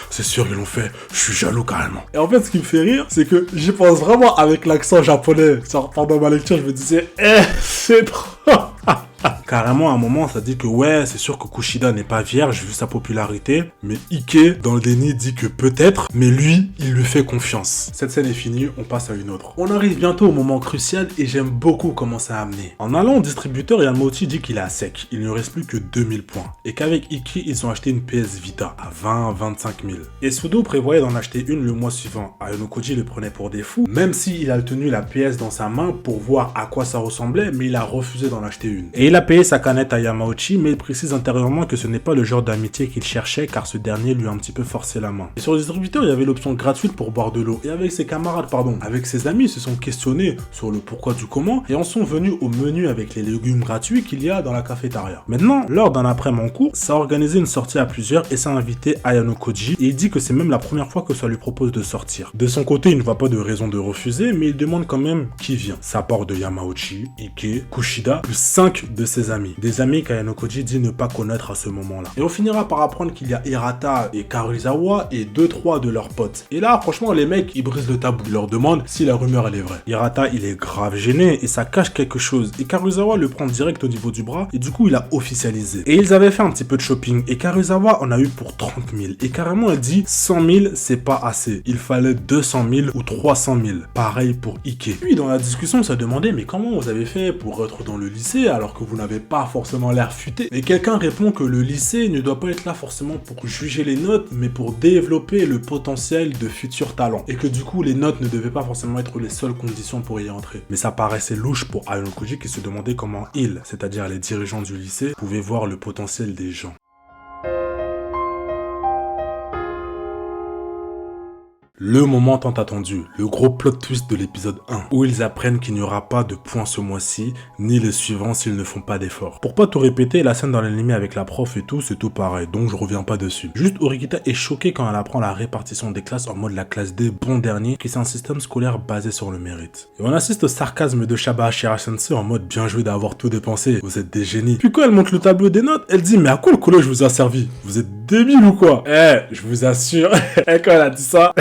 c'est sûr ils l'ont fait, je suis jaloux carrément. Et en fait ce qui me fait rire, c'est que j'y pense vraiment avec l'accent japonais. Genre pendant ma lecture je me disais c'est trop. Carrément, à un moment, ça dit que ouais, c'est sûr que Kushida n'est pas vierge vu sa popularité, mais Ike, dans le déni, dit que peut-être, mais lui, il lui fait confiance. Cette scène est finie, on passe à une autre. On arrive bientôt au moment crucial et j'aime beaucoup comment ça a amené. En allant au distributeur, Yamauchi dit qu'il est à sec, il ne reste plus que 2000 points. Et qu'avec Ike, ils ont acheté une PS Vita à 20-25 000. Et Sudo prévoyait d'en acheter une le mois suivant. Ayano Koji le prenait pour des fous, même s'il a tenu la PS dans sa main pour voir à quoi ça ressemblait, mais il a refusé d'en acheter une. Et il a payé sa canette à Yamauchi, mais il précise intérieurement que ce n'est pas le genre d'amitié qu'il cherchait car ce dernier lui a un petit peu forcé la main. Et sur le distributeur, il y avait l'option gratuite pour boire de l'eau. Et avec ses camarades, avec ses amis, ils se sont questionnés sur le pourquoi du comment et en sont venus au menu avec les légumes gratuits qu'il y a dans la cafétéria. Maintenant, lors d'un après-midi en cours, ça a organisé une sortie à plusieurs et ça a invité Ayano Koji et il dit que c'est même la première fois que ça lui propose de sortir. De son côté, il ne voit pas de raison de refuser, mais il demande quand même qui vient. Ça part de Yamauchi, Ike, Kushida, plus 5 de ses amis. Des amis qu'Ayano Koji dit ne pas connaître à ce moment-là. Et on finira par apprendre qu'il y a Hirata et Karuizawa et 2-3 de leurs potes. Et là, franchement, les mecs, ils brisent le tabou. Ils leur demandent si la rumeur, elle est vraie. Hirata, il est grave gêné et ça cache quelque chose. Et Karuizawa le prend direct au niveau du bras et du coup, il a officialisé. Et ils avaient fait un petit peu de shopping et Karuizawa en a eu pour 30 000. Et carrément, elle dit 100 000, c'est pas assez. Il fallait 200 000 ou 300 000. Pareil pour Ike. Puis, dans la discussion, ça demandait, mais comment vous avez fait pour être dans le lycée alors que vous n'avez pas forcément l'air futé? Et quelqu'un répond que le lycée ne doit pas être là forcément pour juger les notes, mais pour développer le potentiel de futurs talents. Et que du coup, les notes ne devaient pas forcément être les seules conditions pour y entrer. Mais ça paraissait louche pour Ayano Koji qui se demandait comment ils, c'est-à-dire les dirigeants du lycée, pouvaient voir le potentiel des gens. Le moment tant attendu, le gros plot twist de l'épisode 1, où ils apprennent qu'il n'y aura pas de points ce mois-ci, ni les suivants s'ils ne font pas d'efforts. Pour pas tout répéter, la scène dans l'anime avec la prof et tout, c'est tout pareil, donc je reviens pas dessus. Juste, Urikita est choquée quand elle apprend la répartition des classes en mode la classe D bon dernier, qui c'est un système scolaire basé sur le mérite. Et on assiste au sarcasme de Shaba Shirasensei en mode bien joué d'avoir tout dépensé, vous êtes des génies. Puis quand elle montre le tableau des notes, elle dit mais à quoi le collège vous a servi? Vous êtes débiles ou quoi? Je vous assure, et quand elle a dit ça...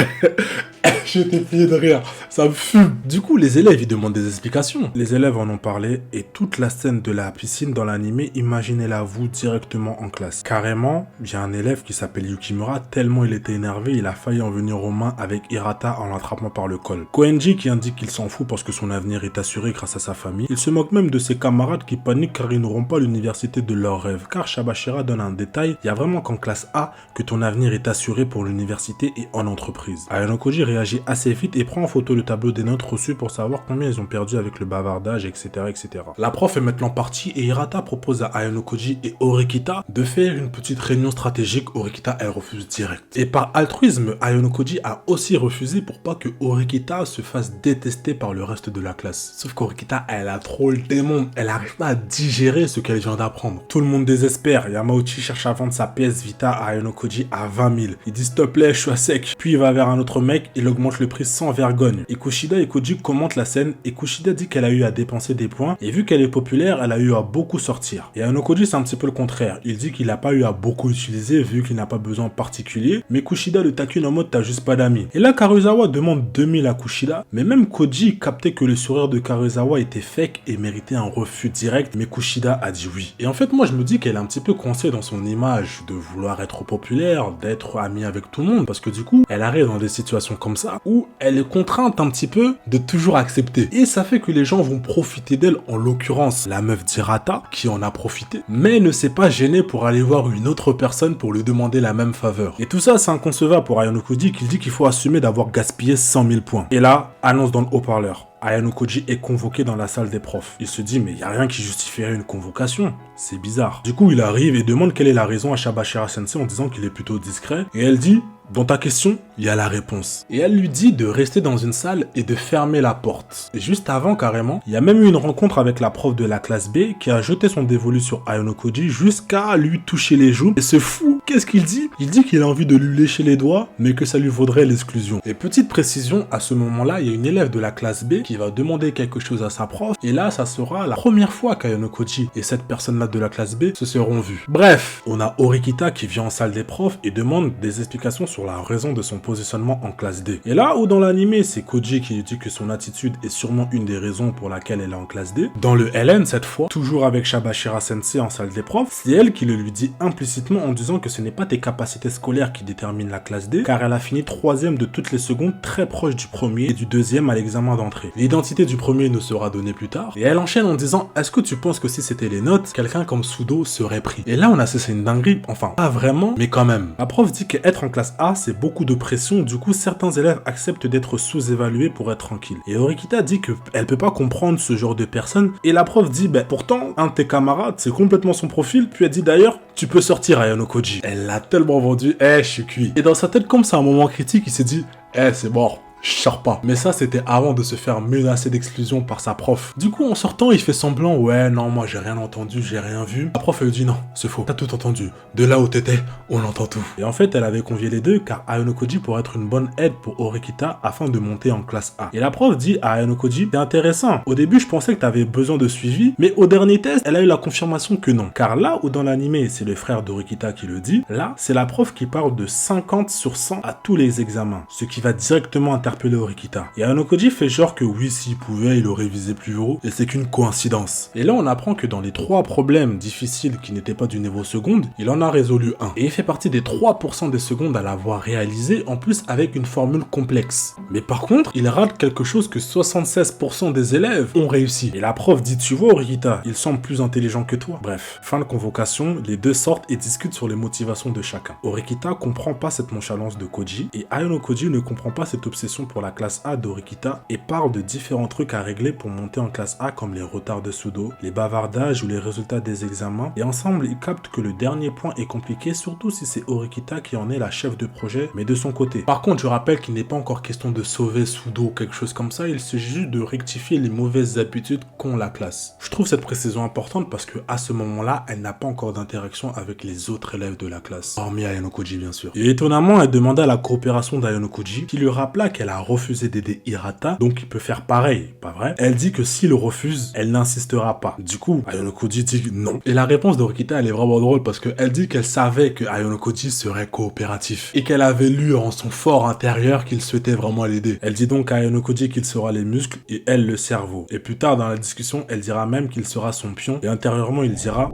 J'étais plié de rire, ça me fume. Du coup, les élèves, ils demandent des explications. Les élèves en ont parlé et toute la scène de la piscine dans l'animé, imaginez-la vous directement en classe. Carrément, il y a un élève qui s'appelle Yukimura, tellement il était énervé, il a failli en venir aux mains avec Hirata en l'attrapant par le col. Koenji qui indique qu'il s'en fout parce que son avenir est assuré grâce à sa famille. Il se moque même de ses camarades qui paniquent car ils n'auront pas l'université de leurs rêves. Car Shabashira donne un détail, il y a vraiment qu'en classe A que ton avenir est assuré pour l'université et en entreprise. Ayano Koji réagit Koji assez vite et prend en photo le tableau des notes reçues pour savoir combien ils ont perdu avec le bavardage, etc. etc. La prof est maintenant partie et Hirata propose à Ayano Koji et Horikita de faire une petite réunion stratégique. Horikita, elle refuse direct. Et par altruisme, Ayano Koji a aussi refusé pour pas que Horikita se fasse détester par le reste de la classe. Sauf qu'Horikita, elle a trop le démon, elle arrive pas à digérer ce qu'elle vient d'apprendre. Tout le monde désespère, Yamauchi cherche à vendre sa PS Vita à Ayano Koji à 20 000. Il dit s'il te plaît, je suis à sec. Puis il va vers un autre mec, il augmente le prix sans vergogne. Et Kushida et Koji commentent la scène et Kushida dit qu'elle a eu à dépenser des points et vu qu'elle est populaire, elle a eu à beaucoup sortir. Et Ayano Koji, c'est un petit peu le contraire. Il dit qu'il n'a pas eu à beaucoup utiliser vu qu'il n'a pas besoin particulier, mais Kushida le taquine en mode t'as juste pas d'amis. Et là, Karuizawa demande 2000 à Kushida, mais même Koji captait que le sourire de Karuizawa était fake et méritait un refus direct, mais Kushida a dit oui. Et en fait, moi je me dis qu'elle est un petit peu coincée dans son image de vouloir être populaire, d'être amie avec tout le monde, parce que du coup, elle arrive dans des situations comme ça où elle est contrainte un petit peu de toujours accepter. Et ça fait que les gens vont profiter d'elle, en l'occurrence la meuf d'Hirata qui en a profité, mais ne s'est pas gênée pour aller voir une autre personne pour lui demander la même faveur. Et tout ça, c'est inconcevable pour Ayano Koji qui dit qu'il faut assumer d'avoir gaspillé 100 000 points. Et là, annonce dans le haut-parleur. Ayano Koji est convoqué dans la salle des profs. Il se dit, mais il n'y a rien qui justifierait une convocation. C'est bizarre. Du coup, il arrive et demande quelle est la raison à Shabashira Sensei en disant qu'il est plutôt discret. Et elle dit, dans ta question, il y a la réponse. Et elle lui dit de rester dans une salle et de fermer la porte. Et juste avant, carrément, il y a même eu une rencontre avec la prof de la classe B qui a jeté son dévolu sur Ayano Koji jusqu'à lui toucher les joues. Et ce fou, qu'est-ce qu'il dit? Il dit qu'il a envie de lui lécher les doigts, mais que ça lui vaudrait l'exclusion. Et petite précision, à ce moment-là, il y a une élève de la classe B qui va demander quelque chose à sa prof. Et là, ça sera la première fois qu'Ayano Koji et cette personne-là de la classe B se seront vus. Bref, on a Horikita qui vient en salle des profs et demande des explications sur la raison de son positionnement en classe D. Et là où dans l'anime, c'est Koji qui lui dit que son attitude est sûrement une des raisons pour laquelle elle est en classe D, dans le LN cette fois, toujours avec Shabashira Sensei en salle des profs, c'est elle qui le lui dit implicitement en disant que ce n'est pas tes capacités scolaires qui déterminent la classe D, car elle a fini 3e de toutes les secondes, très proche du premier et du 2e à l'examen d'entrée. L'identité du premier nous sera donnée plus tard, et elle enchaîne en disant est-ce que tu penses que si c'était les notes, quelqu'un comme Sudo serait pris? Et là on a cessé une dinguerie, enfin pas vraiment, mais quand même. La prof dit qu'être en classe A c'est beaucoup de pression, du coup certains élèves acceptent d'être sous-évalués pour être tranquilles. Et Horikita dit qu'elle peut pas comprendre ce genre de personnes, et la prof dit pourtant un de tes camarades c'est complètement son profil, puis elle dit d'ailleurs tu peux sortir Ayano Koji. Elle l'a tellement vendu, je suis cuit. Et dans sa tête comme c'est un moment critique, il s'est dit c'est mort. Je sors pas. Mais ça, c'était avant de se faire menacer d'exclusion par sa prof. Du coup, en sortant, il fait semblant, ouais, non, moi, j'ai rien entendu, j'ai rien vu. La prof, elle lui dit, non, c'est faux. T'as tout entendu. De là où t'étais, on entend tout. Et en fait, elle avait convié les deux, car Ayano Koji pourrait être une bonne aide pour Horikita afin de monter en classe A. Et la prof dit à Ayano Koji, c'est intéressant. Au début, je pensais que t'avais besoin de suivi, mais au dernier test, elle a eu la confirmation que non. Car là où dans l'anime, c'est le frère d'Horikita qui le dit, là, c'est la prof qui parle de 50 sur 100 à tous les examens. Ce qui va directement interpeller Horikita. Et Ayano Koji fait genre que oui, s'il pouvait, il aurait visé plus haut, et c'est qu'une coïncidence. Et là, on apprend que dans les 3 problèmes difficiles qui n'étaient pas du niveau seconde, il en a résolu un. Et il fait partie des 3% des secondes à l'avoir réalisé, en plus avec une formule complexe. Mais par contre, il rate quelque chose que 76% des élèves ont réussi. Et la prof dit, tu vois Horikita, il semble plus intelligent que toi. Bref, fin de convocation, les deux sortent et discutent sur les motivations de chacun. Horikita comprend pas cette nonchalance de Koji, et Ayano Koji ne comprend pas cette obsession pour la classe A d'Horikita et parle de différents trucs à régler pour monter en classe A comme les retards de Sudo, les bavardages ou les résultats des examens, et ensemble ils captent que le dernier point est compliqué, surtout si c'est Horikita qui en est la chef de projet, mais de son côté. Par contre, je rappelle qu'il n'est pas encore question de sauver Sudo ou quelque chose comme ça, il s'agit juste de rectifier les mauvaises habitudes qu'ont la classe. Je trouve cette précision importante parce que à ce moment-là, elle n'a pas encore d'interaction avec les autres élèves de la classe, hormis Ayano Koji bien sûr. Et étonnamment, elle demanda la coopération d'Ayano Koji, qui lui rappela qu'elle a refusé d'aider Hirata, donc il peut faire pareil, pas vrai? Elle dit que s'il refuse, elle n'insistera pas. Du coup, Ayano Koji dit non. Et la réponse d'Horikita, elle est vraiment drôle parce qu'elle dit qu'elle savait que Ayano Koji serait coopératif et qu'elle avait lu en son fort intérieur qu'il souhaitait vraiment l'aider. Elle dit donc à Ayano Koji qu'il sera les muscles et elle le cerveau. Et plus tard dans la discussion, elle dira même qu'il sera son pion et intérieurement il dira: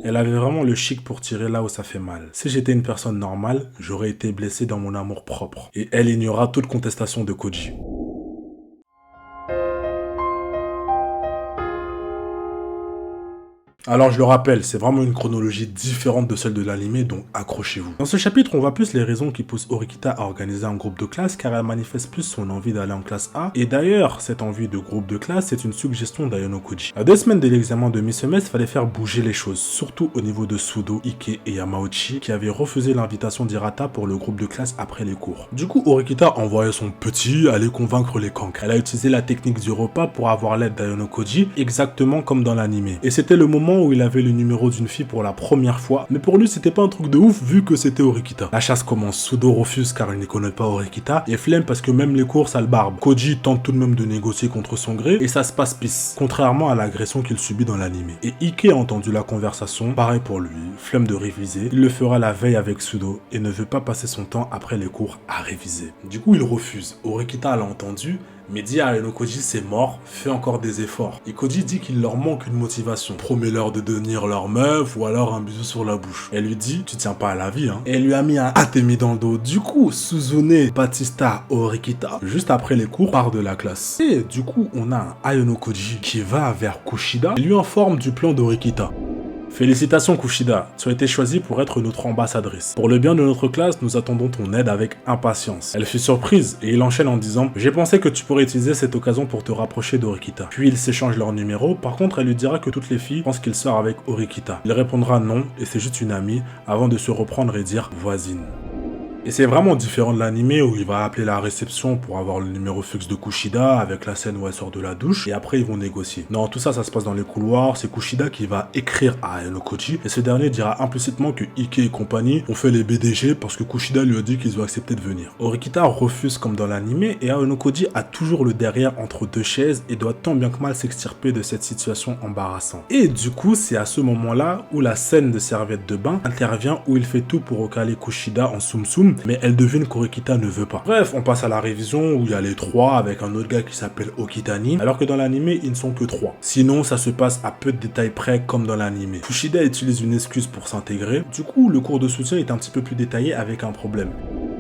elle avait vraiment le chic pour tirer là où ça fait mal. Si j'étais une personne normale, j'aurais été blessé dans mon amour propre. Et elle ignora toute contestation de Koji. Alors je le rappelle, c'est vraiment une chronologie différente de celle de l'anime, donc accrochez-vous. Dans ce chapitre, on voit plus les raisons qui poussent Horikita à organiser un groupe de classe, car elle manifeste plus son envie d'aller en classe A, et d'ailleurs, cette envie de groupe de classe, c'est une suggestion d'Ayano Koji. À 2 semaines de l'examen de mi-semestre, il fallait faire bouger les choses, surtout au niveau de Sudo, Ike et Yamauchi, qui avaient refusé l'invitation d'Hirata pour le groupe de classe après les cours. Du coup, Horikita envoyait son petit aller convaincre les cancres. Elle a utilisé la technique du repas pour avoir l'aide d'Ayano Koji, exactement comme dans l'anime. Et c'était le moment où il avait le numéro d'une fille pour la première fois, mais pour lui c'était pas un truc de ouf vu que c'était Horikita. La chasse commence, Sudo refuse car il ne connaît pas Horikita, et flemme parce que même les cours ça le barbe. Koji tente tout de même de négocier contre son gré, et ça se passe pisse, contrairement à l'agression qu'il subit dans l'anime. Et Ike a entendu la conversation, pareil pour lui, flemme de réviser, il le fera la veille avec Sudo, et ne veut pas passer son temps après les cours à réviser. Du coup il refuse, Horikita l'a entendu, mais dit à Ayano Koji c'est mort, fais encore des efforts. Et Koji dit qu'il leur manque une motivation. Promets-leur de devenir leur meuf ou alors un bisou sur la bouche. Elle lui dit tu tiens pas à la vie hein. Et elle lui a mis un mis dans le dos. Du coup, Suzune, Batista, Horikita, juste après les cours, part de la classe. Et du coup, on a un Ayano Koji qui va vers Kushida et lui informe du plan d'Horikita. Félicitations Kushida, tu as été choisie pour être notre ambassadrice. Pour le bien de notre classe, nous attendons ton aide avec impatience. Elle fut surprise et il enchaîne en disant « J'ai pensé que tu pourrais utiliser cette occasion pour te rapprocher d'Horikita. » Puis ils s'échangent leurs numéros, par contre elle lui dira que toutes les filles pensent qu'il sort avec Horikita. Il répondra non et c'est juste une amie avant de se reprendre et dire « voisine ». Et c'est vraiment différent de l'anime où il va appeler la réception pour avoir le numéro fixe de Kushida avec la scène où elle sort de la douche et après ils vont négocier. Non, tout ça, ça se passe dans les couloirs, c'est Kushida qui va écrire à Ayano Koji et ce dernier dira implicitement que Ike et compagnie ont fait les BDG parce que Kushida lui a dit qu'ils ont accepté de venir. Horikita refuse comme dans l'anime et Ayano Koji a toujours le derrière entre deux chaises et doit tant bien que mal s'extirper de cette situation embarrassante. Et du coup, c'est à ce moment-là où la scène de serviette de bain intervient où il fait tout pour recaler Kushida en Tsum Tsum, mais elle devine qu'Horikita ne veut pas. Bref, on passe à la révision où il y a les trois avec un autre gars qui s'appelle Okitani, alors que dans l'anime, ils ne sont que 3. Sinon, ça se passe à peu de détails près comme dans l'anime. Kushida utilise une excuse pour s'intégrer, du coup, le cours de soutien est un petit peu plus détaillé avec un problème.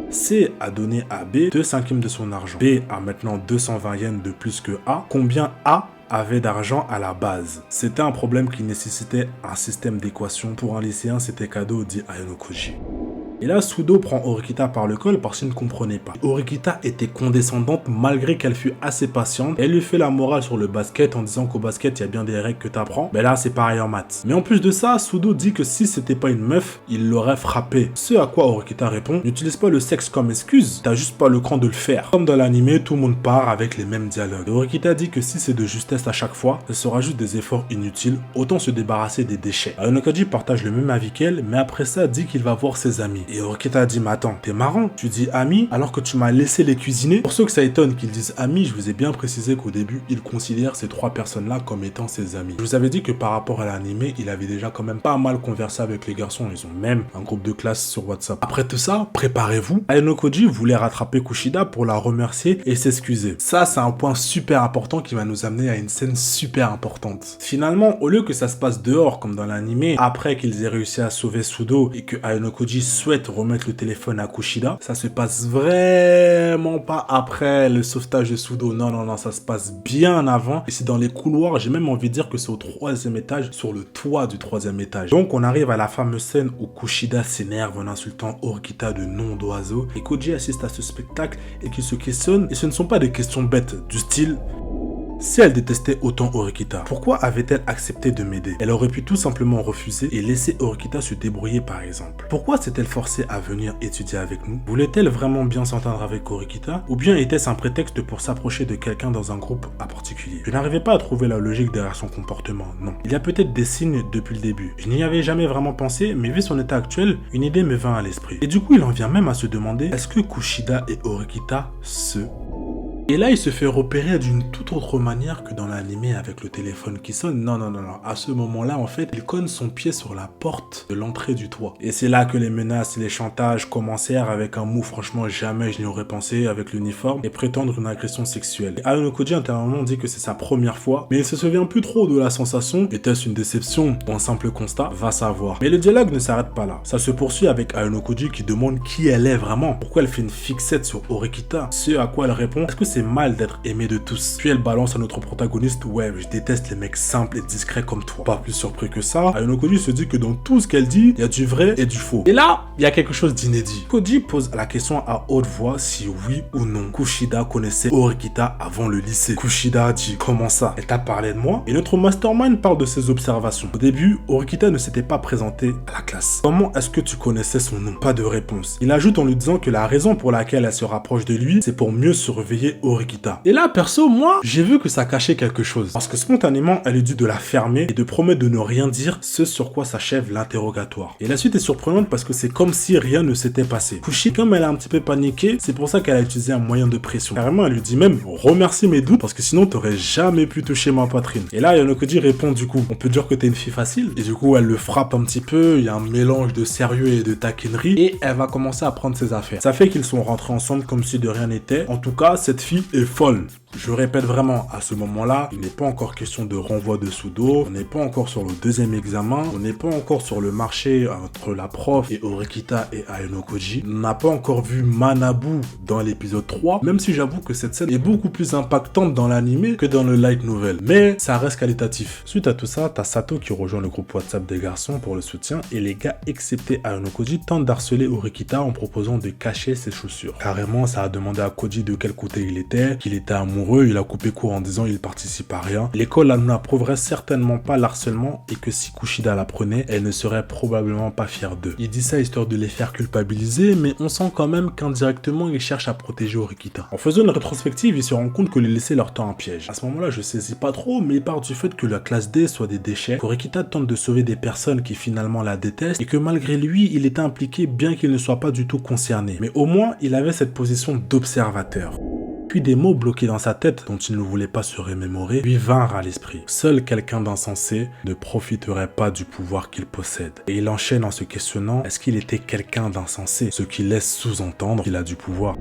C a donné à B 2/5 de son argent. B a maintenant 220 yens de plus que A. Combien A avait d'argent à la base? C'était un problème qui nécessitait un système d'équation. Pour un lycéen, c'était cadeau, dit Ayano Koji. Et là, Sudo prend Horikita par le col parce qu'il ne comprenait pas. Horikita était condescendante malgré qu'elle fut assez patiente. Elle lui fait la morale sur le basket en disant qu'au basket, il y a bien des règles que t'apprends. Mais là, c'est pareil en maths. Mais en plus de ça, Sudo dit que si c'était pas une meuf, il l'aurait frappé. Ce à quoi Horikita répond, n'utilise pas le sexe comme excuse, t'as juste pas le cran de le faire. Comme dans l'anime, tout le monde part avec les mêmes dialogues. Et Horikita dit que si c'est de justesse à chaque fois, ce sera juste des efforts inutiles, autant se débarrasser des déchets. Ayano Koji partage le même avis qu'elle, mais après ça, dit qu'il va voir ses amis. Et Horikita dit, mais attends, t'es marrant, tu dis amis alors que tu m'as laissé les cuisiner. Pour ceux que ça étonne qu'ils disent amis, je vous ai bien précisé qu'au début, il considère ces 3 personnes-là comme étant ses amis. Je vous avais dit que par rapport à l'anime, il avait déjà quand même pas mal conversé avec les garçons, ils ont même un groupe de classe sur WhatsApp. Après tout ça, préparez-vous. Ayano Koji voulait rattraper Kushida pour la remercier et s'excuser. Ça, c'est un point super important qui va nous amener à une scène super importante. Finalement, au lieu que ça se passe dehors comme dans l'anime, après qu'ils aient réussi à sauver Sudo et que Ayano Koji souhaite remettre le téléphone à Kushida, ça se passe vraiment pas après le sauvetage de Sudo. Non, non, non, ça se passe bien avant. Et c'est dans les couloirs, j'ai même envie de dire que c'est au 3e étage, sur le toit du 3e étage. Donc on arrive à la fameuse scène où Kushida s'énerve en insultant Horikita de nom d'oiseau. Et Koji assiste à ce spectacle et qu'il se questionne. Et ce ne sont pas des questions bêtes, du style... Si elle détestait autant Horikita, pourquoi avait-elle accepté de m'aider? Elle aurait pu tout simplement refuser et laisser Horikita se débrouiller par exemple. Pourquoi s'est-elle forcée à venir étudier avec nous? Voulait-elle vraiment bien s'entendre avec Horikita? Ou bien était-ce un prétexte pour s'approcher de quelqu'un dans un groupe en particulier? Je n'arrivais pas à trouver la logique derrière son comportement, non. Il y a peut-être des signes depuis le début. Je n'y avais jamais vraiment pensé, mais vu son état actuel, une idée me vint à l'esprit. Et du coup, il en vient même à se demander, est-ce que Kushida et Horikita se... Et là, il se fait repérer d'une toute autre manière que dans l'anime avec le téléphone qui sonne. Non, non, non, non. À ce moment-là, en fait, il cogne son pied sur la porte de l'entrée du toit. Et c'est là que les menaces et les chantages commencèrent avec un mot, franchement, jamais je n'y aurais pensé, avec l'uniforme, et prétendre une agression sexuelle. Et Ayano Koji intérieurement dit que c'est sa première fois, mais il se souvient plus trop de la sensation. Était-ce une déception ou un simple constat? Va savoir. Mais le dialogue ne s'arrête pas là. Ça se poursuit avec Ayano Koji qui demande qui elle est vraiment. Pourquoi elle fait une fixette sur Horikita? Ce à quoi elle répond, est-ce que c'est c'est mal d'être aimé de tous. Puis elle balance à notre protagoniste, ouais, je déteste les mecs simples et discrets comme toi. Pas plus surpris que ça, Ayano Koji se dit que dans tout ce qu'elle dit, il y a du vrai et du faux. Et là, il y a quelque chose d'inédit. Koji pose la question à haute voix si oui ou non Kushida connaissait Horikita avant le lycée. Kushida dit, comment ça? Elle t'a parlé de moi? Et notre mastermind parle de ses observations. Au début, Horikita ne s'était pas présenté à la classe. Comment est-ce que tu connaissais son nom? Pas de réponse. Il ajoute en lui disant que la raison pour laquelle elle se rapproche de lui, c'est pour mieux surveiller Horikita. Et là, perso, moi, j'ai vu que ça cachait quelque chose. Parce que spontanément, elle lui dit de la fermer et de promettre de ne rien dire, ce sur quoi s'achève l'interrogatoire. Et la suite est surprenante parce que c'est comme si rien ne s'était passé. Kushi, comme elle a un petit peu paniqué, c'est pour ça qu'elle a utilisé un moyen de pression. Carrément, elle lui dit même, remercie mes doutes parce que sinon t'aurais jamais pu toucher ma poitrine. Et là, Ayano Koji répond du coup, on peut dire que t'es une fille facile. Et du coup, elle le frappe un petit peu, il y a un mélange de sérieux et de taquinerie et elle va commencer à prendre ses affaires. Ça fait qu'ils sont rentrés ensemble comme si de rien n'était. En tout cas, cette fille est folle. Je répète vraiment, à ce moment-là, il n'est pas encore question de renvoi de Sudo, on n'est pas encore sur le deuxième examen, on n'est pas encore sur le marché entre la prof et Horikita et Ayano Koji. On n'a pas encore vu Manabu dans l'épisode 3, même si j'avoue que cette scène est beaucoup plus impactante dans l'anime que dans le light novel. Mais ça reste qualitatif. Suite à tout ça, t'as Sato qui rejoint le groupe WhatsApp des garçons pour le soutien et les gars, excepté Ayano Koji, tentent d'harceler Horikita en proposant de cacher ses chaussures. Carrément, ça a demandé à Koji de quel côté il était, qu'il était amoureux. Il a coupé court en disant il participe à rien. L'école n'approuverait certainement pas l'harcèlement et que si Kushida l'apprenait, elle ne serait probablement pas fière d'eux. Il dit ça histoire de les faire culpabiliser, mais on sent quand même qu'indirectement il cherche à protéger Horikita. En faisant une rétrospective, il se rend compte que les laisser leur temps un piège. À ce moment-là, je saisis pas trop, mais il part du fait que la classe D soit des déchets, qu'Horikita tente de sauver des personnes qui finalement la détestent et que malgré lui, il était impliqué bien qu'il ne soit pas du tout concerné. Mais au moins, il avait cette position d'observateur. Puis des mots bloqués dans sa tête dont il ne voulait pas se remémorer lui vinrent à l'esprit. Seul quelqu'un d'insensé ne profiterait pas du pouvoir qu'il possède. Et il enchaîne en se questionnant, est-ce qu'il était quelqu'un d'insensé? Ce qui laisse sous-entendre qu'il a du pouvoir.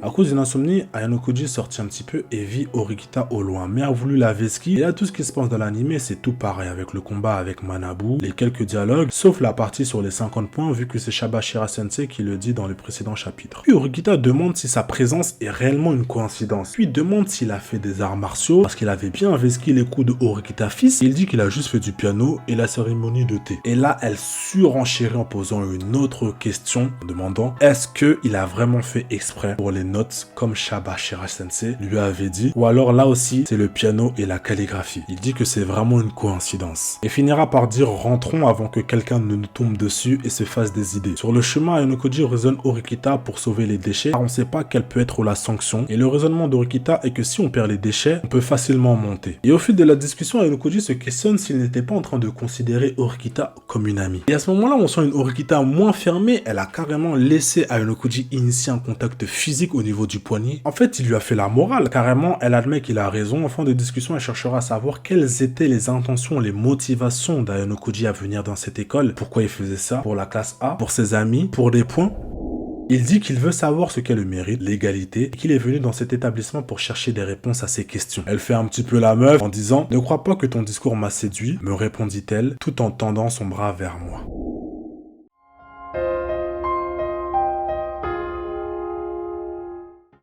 À cause d'une insomnie, Ayano Koji sortit un petit peu et vit Horikita au loin, mais a voulu la vesquille. Et là, tout ce qui se passe dans l'anime, c'est tout pareil avec le combat avec Manabu, les quelques dialogues, sauf la partie sur les 50 points, vu que c'est Shabashira Sensei qui le dit dans le précédent chapitre. Puis Horikita demande si sa présence est réellement une coïncidence. Puis demande s'il a fait des arts martiaux, parce qu'il avait bien vesquillé les coups de Horikita fils. Il dit qu'il a juste fait du piano et la cérémonie de thé. Et là, elle surenchérit en posant une autre question, en demandant est-ce qu'il a vraiment fait exprès pour les notes comme Shabashira Sensei lui avait dit, ou alors là aussi c'est le piano et la calligraphie. Il dit que c'est vraiment une coïncidence et finira par dire rentrons avant que quelqu'un ne nous tombe dessus et se fasse des idées. Sur le chemin, Ayano Koji raisonne Horikita pour sauver les déchets car on sait pas quelle peut être la sanction et le raisonnement d'Horikita est que si on perd les déchets, on peut facilement monter. Et au fil de la discussion, Ayano Koji se questionne s'il n'était pas en train de considérer Horikita comme une amie. Et à ce moment-là, on sent une Horikita moins fermée, elle a carrément laissé Ayano Koji initier un contact physique au niveau du poignet. En fait, il lui a fait la morale. Carrément, elle admet qu'il a raison. En fin de discussion, elle cherchera à savoir quelles étaient les intentions, les motivations d'Ayano Koji à venir dans cette école. Pourquoi il faisait ça? Pour la classe A? Pour ses amis? Pour des points? Il dit qu'il veut savoir ce qu'est le mérite, l'égalité, et qu'il est venu dans cet établissement pour chercher des réponses à ces questions. Elle fait un petit peu la meuf en disant « Ne crois pas que ton discours m'a séduit », me répondit-elle, tout en tendant son bras vers moi.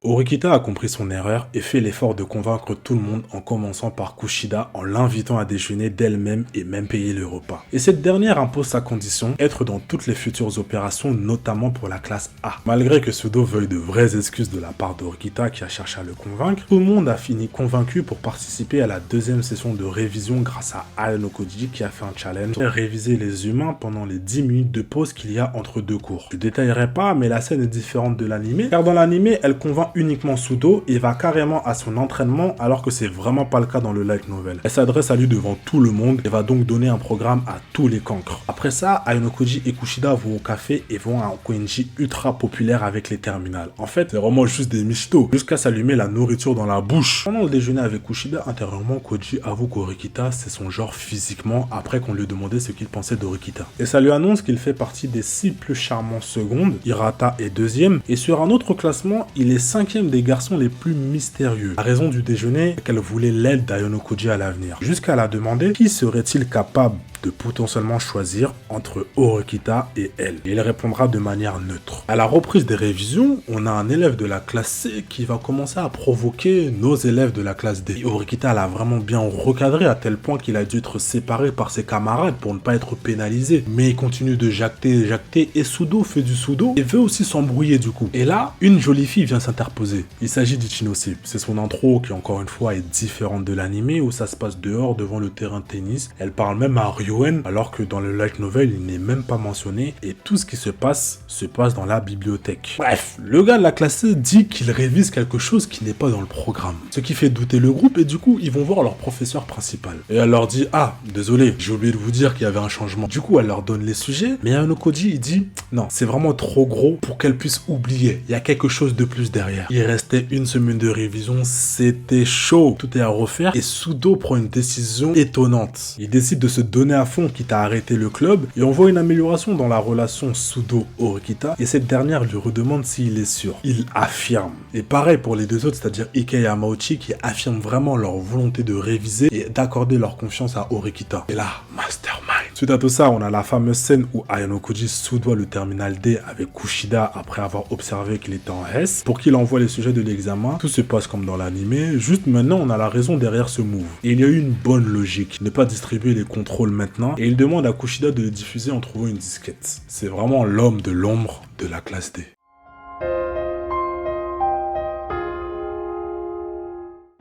Horikita a compris son erreur et fait l'effort de convaincre tout le monde en commençant par Kushida en l'invitant à déjeuner d'elle-même et même payer le repas. Et cette dernière impose sa condition, être dans toutes les futures opérations, notamment pour la classe A. Malgré que Sudo veuille de vraies excuses de la part d'Horikita qui a cherché à le convaincre, tout le monde a fini convaincu pour participer à la deuxième session de révision grâce à Ayano Koji qui a fait un challenge, réviser les humains pendant les 10 minutes de pause qu'il y a entre deux cours. Je détaillerai pas, mais la scène est différente de l'anime, car dans l'anime, elle convainc uniquement Sudo et va carrément à son entraînement alors que c'est vraiment pas le cas dans le light novel. Elle s'adresse à lui devant tout le monde et va donc donner un programme à tous les cancres. Après ça, Ayano Koji et Kushida vont au café et vont à un Koenji ultra populaire avec les terminales. En fait, c'est vraiment juste des michtos, jusqu'à s'allumer la nourriture dans la bouche. Pendant le déjeuner avec Kushida, intérieurement, Koji avoue qu'Horikita c'est son genre physiquement après qu'on lui demandait ce qu'il pensait d'Horikita. Et ça lui annonce qu'il fait partie des 6 plus charmants secondes, Hirata est 2e, et sur un autre classement, il est 5e des garçons les plus mystérieux. La raison du déjeuner, c'est qu'elle voulait l'aide d'Ayano Koji à l'avenir. Jusqu'à la demander, qui serait-il capable de potentiellement choisir entre Horikita et elle. Et il répondra de manière neutre. À la reprise des révisions, on a un élève de la classe C qui va commencer à provoquer nos élèves de la classe D. Et Horikita l'a vraiment bien recadré à tel point qu'il a dû être séparé par ses camarades pour ne pas être pénalisé. Mais il continue de jacter et Sudo fait du Sudo et veut aussi s'embrouiller du coup. Et là, une jolie fille vient s'interposer. Il s'agit d'Ichinose. C'est son intro qui encore une fois est différente de l'anime où ça se passe dehors devant le terrain de tennis. Elle parle même à Ryuen alors que dans le light novel il n'est même pas mentionné et tout ce qui se passe dans la bibliothèque. Bref, le gars de la classe C dit qu'il révise quelque chose qui n'est pas dans le programme. Ce qui fait douter le groupe et du coup ils vont voir leur professeur principal. Et elle leur dit ah désolé j'ai oublié de vous dire qu'il y avait un changement. Du coup elle leur donne les sujets mais Ayano Koji il dit non c'est vraiment trop gros pour qu'elle puisse oublier. Il y a quelque chose de plus derrière. Il restait une semaine de révision, c'était chaud. Tout est à refaire et Sudo prend une décision étonnante. Il décide de se donner à fond quitte à arrêter le club et on voit une amélioration dans la relation Sudo-Horikita et cette dernière lui redemande s'il est sûr. Il affirme. Et pareil pour les deux autres, c'est-à-dire Ike et Amauchi qui affirment vraiment leur volonté de réviser et d'accorder leur confiance à Horikita. Et là, mastermind. Suite à tout ça, on a la fameuse scène où Ayano Koji soudoie le terminal D avec Kushida après avoir observé qu'il était en S pour qu'il envoie les sujets de l'examen. Tout se passe comme dans l'anime, juste maintenant on a la raison derrière ce move. Et il y a eu une bonne logique, ne pas distribuer les contrôles maintenant et il demande à Kushida de les diffuser en trouvant une disquette. C'est vraiment l'homme de l'ombre de la classe D.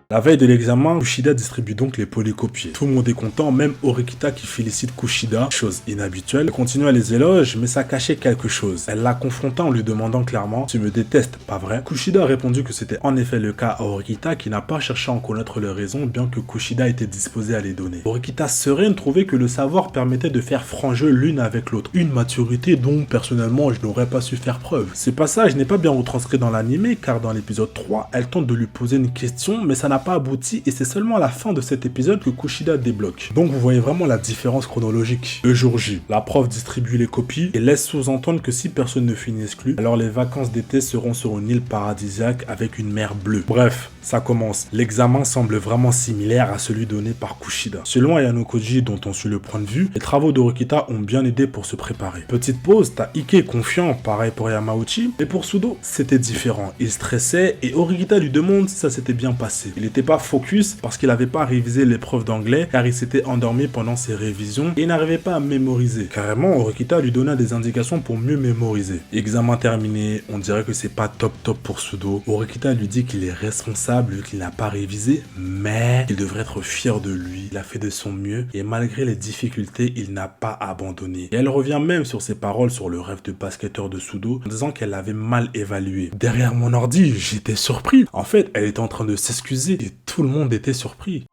La veille de l'examen, Kushida distribue donc les polycopiés. Tout le monde est content, même Horikita qui félicite Kushida, chose inhabituelle. Elle continue à les éloges, mais ça cachait quelque chose. Elle l'a confronta en lui demandant clairement « Tu me détestes, pas vrai ?» Kushida a répondu que c'était en effet le cas à Horikita qui n'a pas cherché à en connaître les raisons, bien que Kushida était disposé à les donner. Horikita sereine trouvait que le savoir permettait de faire franc jeu l'une avec l'autre. Une maturité dont, personnellement, je n'aurais pas su faire preuve. Ce passage n'est pas bien retranscrit dans l'anime, car dans l'épisode 3, elle tente de lui poser une question, mais ça n'a pas abouti et c'est seulement à la fin de cet épisode que Kushida débloque. Donc vous voyez vraiment la différence chronologique. Le jour J, la prof distribue les copies et laisse sous-entendre que si personne ne finit exclu, alors les vacances d'été seront sur une île paradisiaque avec une mer bleue. Bref, ça commence. L'examen semble vraiment similaire à celui donné par Kushida. Selon Ayano Koji, dont on suit le point de vue, les travaux d'Horikita ont bien aidé pour se préparer. Petite pause, t'as Ike confiant, pareil pour Yamauchi, et pour Sudo, c'était différent. Il stressait et Horikita lui demande si ça s'était bien passé. Il n'était pas focus parce qu'il n'avait pas révisé l'épreuve d'anglais car il s'était endormi pendant ses révisions et il n'arrivait pas à mémoriser. Carrément, Horikita lui donna des indications pour mieux mémoriser. Examen terminé, on dirait que c'est pas top pour Sudo. Horikita lui dit qu'il est responsable, qu'il n'a pas révisé, mais qu'il devrait être fier de lui. Il a fait de son mieux et malgré les difficultés, il n'a pas abandonné. Et elle revient même sur ses paroles sur le rêve de basketteur de Sudo en disant qu'elle l'avait mal évalué. Derrière mon ordi, j'étais surpris. En fait, elle était en train de s'excuser et tout le monde était surpris.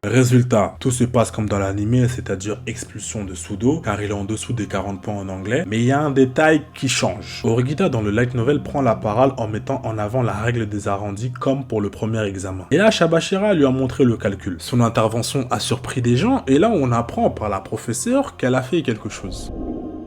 Résultat, tout se passe comme dans l'anime, c'est-à-dire expulsion de Sudo, car il est en dessous des 40 points en anglais, mais il y a un détail qui change. Horikita dans le light novel prend la parole en mettant en avant la règle des arrondis comme pour le premier examen. Et là, Shabashira lui a montré le calcul. Son intervention a surpris des gens, et là on apprend par la professeure qu'elle a fait quelque chose.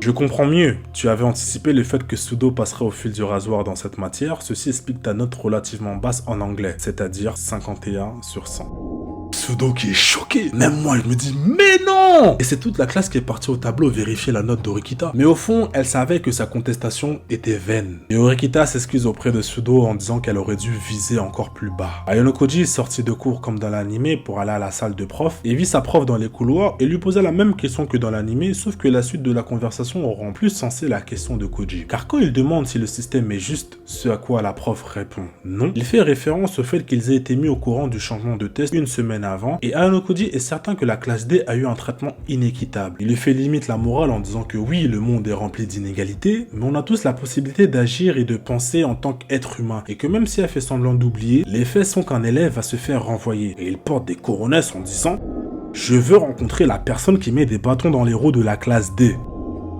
Je comprends mieux. Tu avais anticipé le fait que Sudo passerait au fil du rasoir dans cette matière. Ceci explique ta note relativement basse en anglais, c'est-à-dire 51 sur 100. Sudo qui est choqué. Même moi, je me dis, mais non! Et c'est toute la classe qui est partie au tableau vérifier la note d'Horikita. Mais au fond, elle savait que sa contestation était vaine. Et Horikita s'excuse auprès de Sudo en disant qu'elle aurait dû viser encore plus bas. Ayano Koji est sorti de cours comme dans l'anime pour aller à la salle de prof et vit sa prof dans les couloirs et lui posa la même question que dans l'anime, sauf que la suite de la conversation rend plus sensé la question de Koji. Car quand il demande si le système est juste, ce à quoi la prof répond non, il fait référence au fait qu'ils aient été mis au courant du changement de test une semaine avant et Ayano Koji est certain que la classe D a eu un traitement inéquitable. Il lui fait limite la morale en disant que oui, le monde est rempli d'inégalités, mais on a tous la possibilité d'agir et de penser en tant qu'être humain et que même si elle fait semblant d'oublier, les faits sont qu'un élève va se faire renvoyer et il porte des couronnesses en disant « Je veux rencontrer la personne qui met des bâtons dans les roues de la classe D ».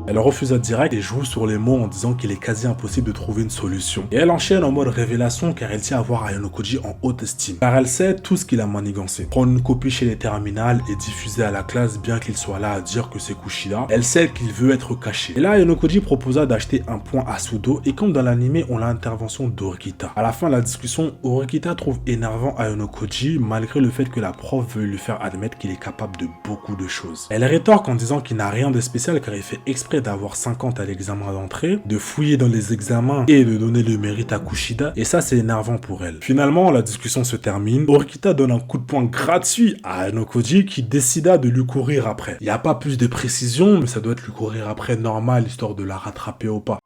Elle refusa direct et joue sur les mots en disant qu'il est quasi impossible de trouver une solution. Et elle enchaîne en mode révélation car elle tient à voir Ayano Koji en haute estime. Car elle sait tout ce qu'il a manigancé. Prendre une copie chez les terminales et diffuser à la classe bien qu'il soit là à dire que c'est Kushida. Elle sait qu'il veut être caché. Et là, Ayano Koji proposa d'acheter un point à Sudo et comme dans l'anime, on a l'intervention d'Orikita. À la fin de la discussion, Orikita trouve énervant Ayano Koji malgré le fait que la prof veut lui faire admettre qu'il est capable de beaucoup de choses. Elle rétorque en disant qu'il n'a rien de spécial car il fait exprès d'avoir 50 à l'examen d'entrée, de fouiller dans les examens et de donner le mérite à Kushida, et ça c'est énervant pour elle. Finalement, la discussion se termine, Orikita donne un coup de poing gratuit à Ayano Koji qui décida de lui courir après. Il n'y a pas plus de précision, mais ça doit être lui courir après normal, histoire de la rattraper au pas.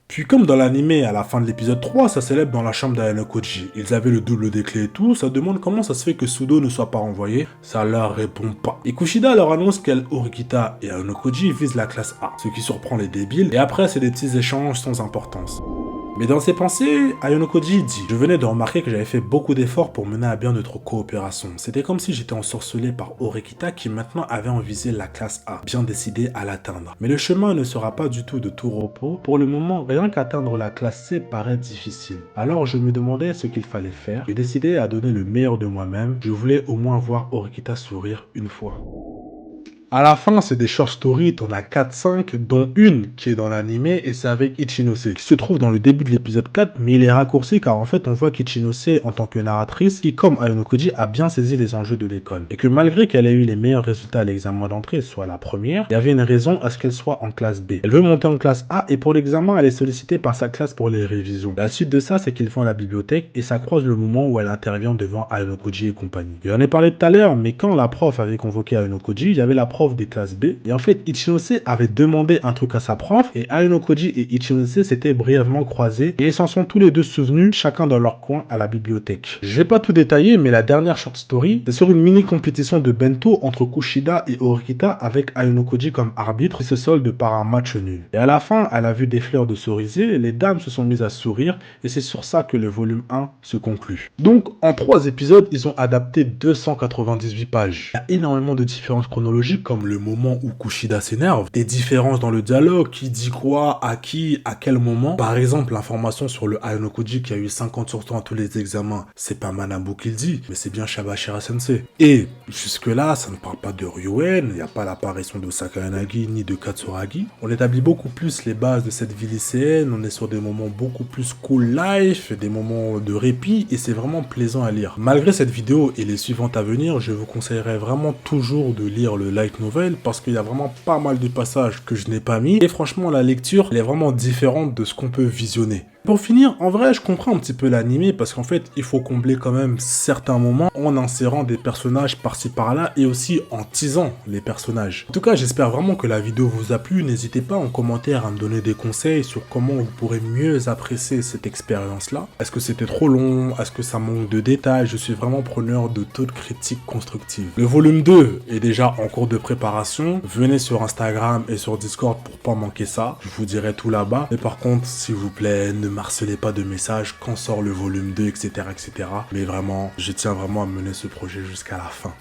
Puis comme dans l'anime, à la fin de l'épisode 3, ça célèbre dans la chambre d'Ayano Koji. Ils avaient le double des clés et tout, ça demande comment ça se fait que Sudo ne soit pas renvoyé, ça leur répond pas. Et Kushida leur annonce qu'elle, Orikita et Ayano Koji visent la classe A, ce qui surprend les débiles, et après c'est des petits échanges sans importance. Mais dans ses pensées, Ayano Koji dit « Je venais de remarquer que j'avais fait beaucoup d'efforts pour mener à bien notre coopération. C'était comme si j'étais ensorcelé par Orikita qui maintenant avait envisagé la classe A, bien décidé à l'atteindre. Mais le chemin ne sera pas du tout de tout repos. Pour le moment, rien qu'atteindre la classe C paraît difficile. Alors je me demandais ce qu'il fallait faire. J'ai décidé à donner le meilleur de moi-même. Je voulais au moins voir Orikita sourire une fois. » À la fin, c'est des short stories, t'en as 4-5, dont une qui est dans l'anime, et c'est avec Ichinose, qui se trouve dans le début de l'épisode 4, mais il est raccourci car en fait, on voit qu'Ichinose, en tant que narratrice, qui, comme Ayano Koji, a bien saisi les enjeux de l'école. Et que malgré qu'elle ait eu les meilleurs résultats à l'examen d'entrée, soit la première, il y avait une raison à ce qu'elle soit en classe B. Elle veut monter en classe A, et pour l'examen, elle est sollicitée par sa classe pour les révisions. La suite de ça, c'est qu'ils vont à la bibliothèque, et ça croise le moment où elle intervient devant Ayano Koji et compagnie. J'en ai parlé tout à l'heure, mais quand la prof avait convoqué Ayano Koji, il y avait la prof des classes B. Et en fait, Ichinose avait demandé un truc à sa prof et Ayano Koji et Ichinose s'étaient brièvement croisés et ils s'en sont tous les deux souvenus, chacun dans leur coin à la bibliothèque. Je vais pas tout détailler, mais la dernière short story, c'est sur une mini compétition de bento entre Kushida et Orikita avec Ayano Koji comme arbitre qui se solde par un match nul. Et à la fin, à la vue des fleurs de cerisier, les dames se sont mises à sourire et c'est sur ça que le volume 1 se conclut. Donc, en 3 épisodes, ils ont adapté 298 pages. Il y a énormément de différences chronologiques comme le moment où Kushida s'énerve, des différences dans le dialogue, qui dit quoi, à qui, à quel moment. Par exemple, l'information sur le Ayano Koji qui a eu 50 sur 100 à tous les examens, c'est pas Manabu qui le dit, mais c'est bien Shabashira Sensei. Et jusque-là, ça ne parle pas de Ryuen, il n'y a pas l'apparition de Sakayanagi ni de Katsuragi. On établit beaucoup plus les bases de cette vie lycéenne, on est sur des moments beaucoup plus cool life, des moments de répit, et c'est vraiment plaisant à lire. Malgré cette vidéo et les suivantes à venir, je vous conseillerais vraiment toujours de lire le light novel, parce qu'il y a vraiment pas mal de passages que je n'ai pas mis. Et franchement, la lecture, elle est vraiment différente de ce qu'on peut visionner. Pour finir, en vrai, je comprends un petit peu l'anime parce qu'en fait, il faut combler quand même certains moments en insérant des personnages par-ci par-là et aussi en teasant les personnages. En tout cas, j'espère vraiment que la vidéo vous a plu. N'hésitez pas en commentaire à me donner des conseils sur comment vous pourrez mieux apprécier cette expérience-là. Est-ce que c'était trop long? Est-ce que ça manque de détails? Je suis vraiment preneur de toute critique constructive. Le volume 2 est déjà en cours de préparation. Venez sur Instagram et sur Discord pour pas manquer ça. Je vous dirai tout là-bas. Mais par contre, s'il vous plaît, ne m'harcelez pas de messages quand sort le volume 2, etc., etc. Mais vraiment, je tiens vraiment à mener ce projet jusqu'à la fin.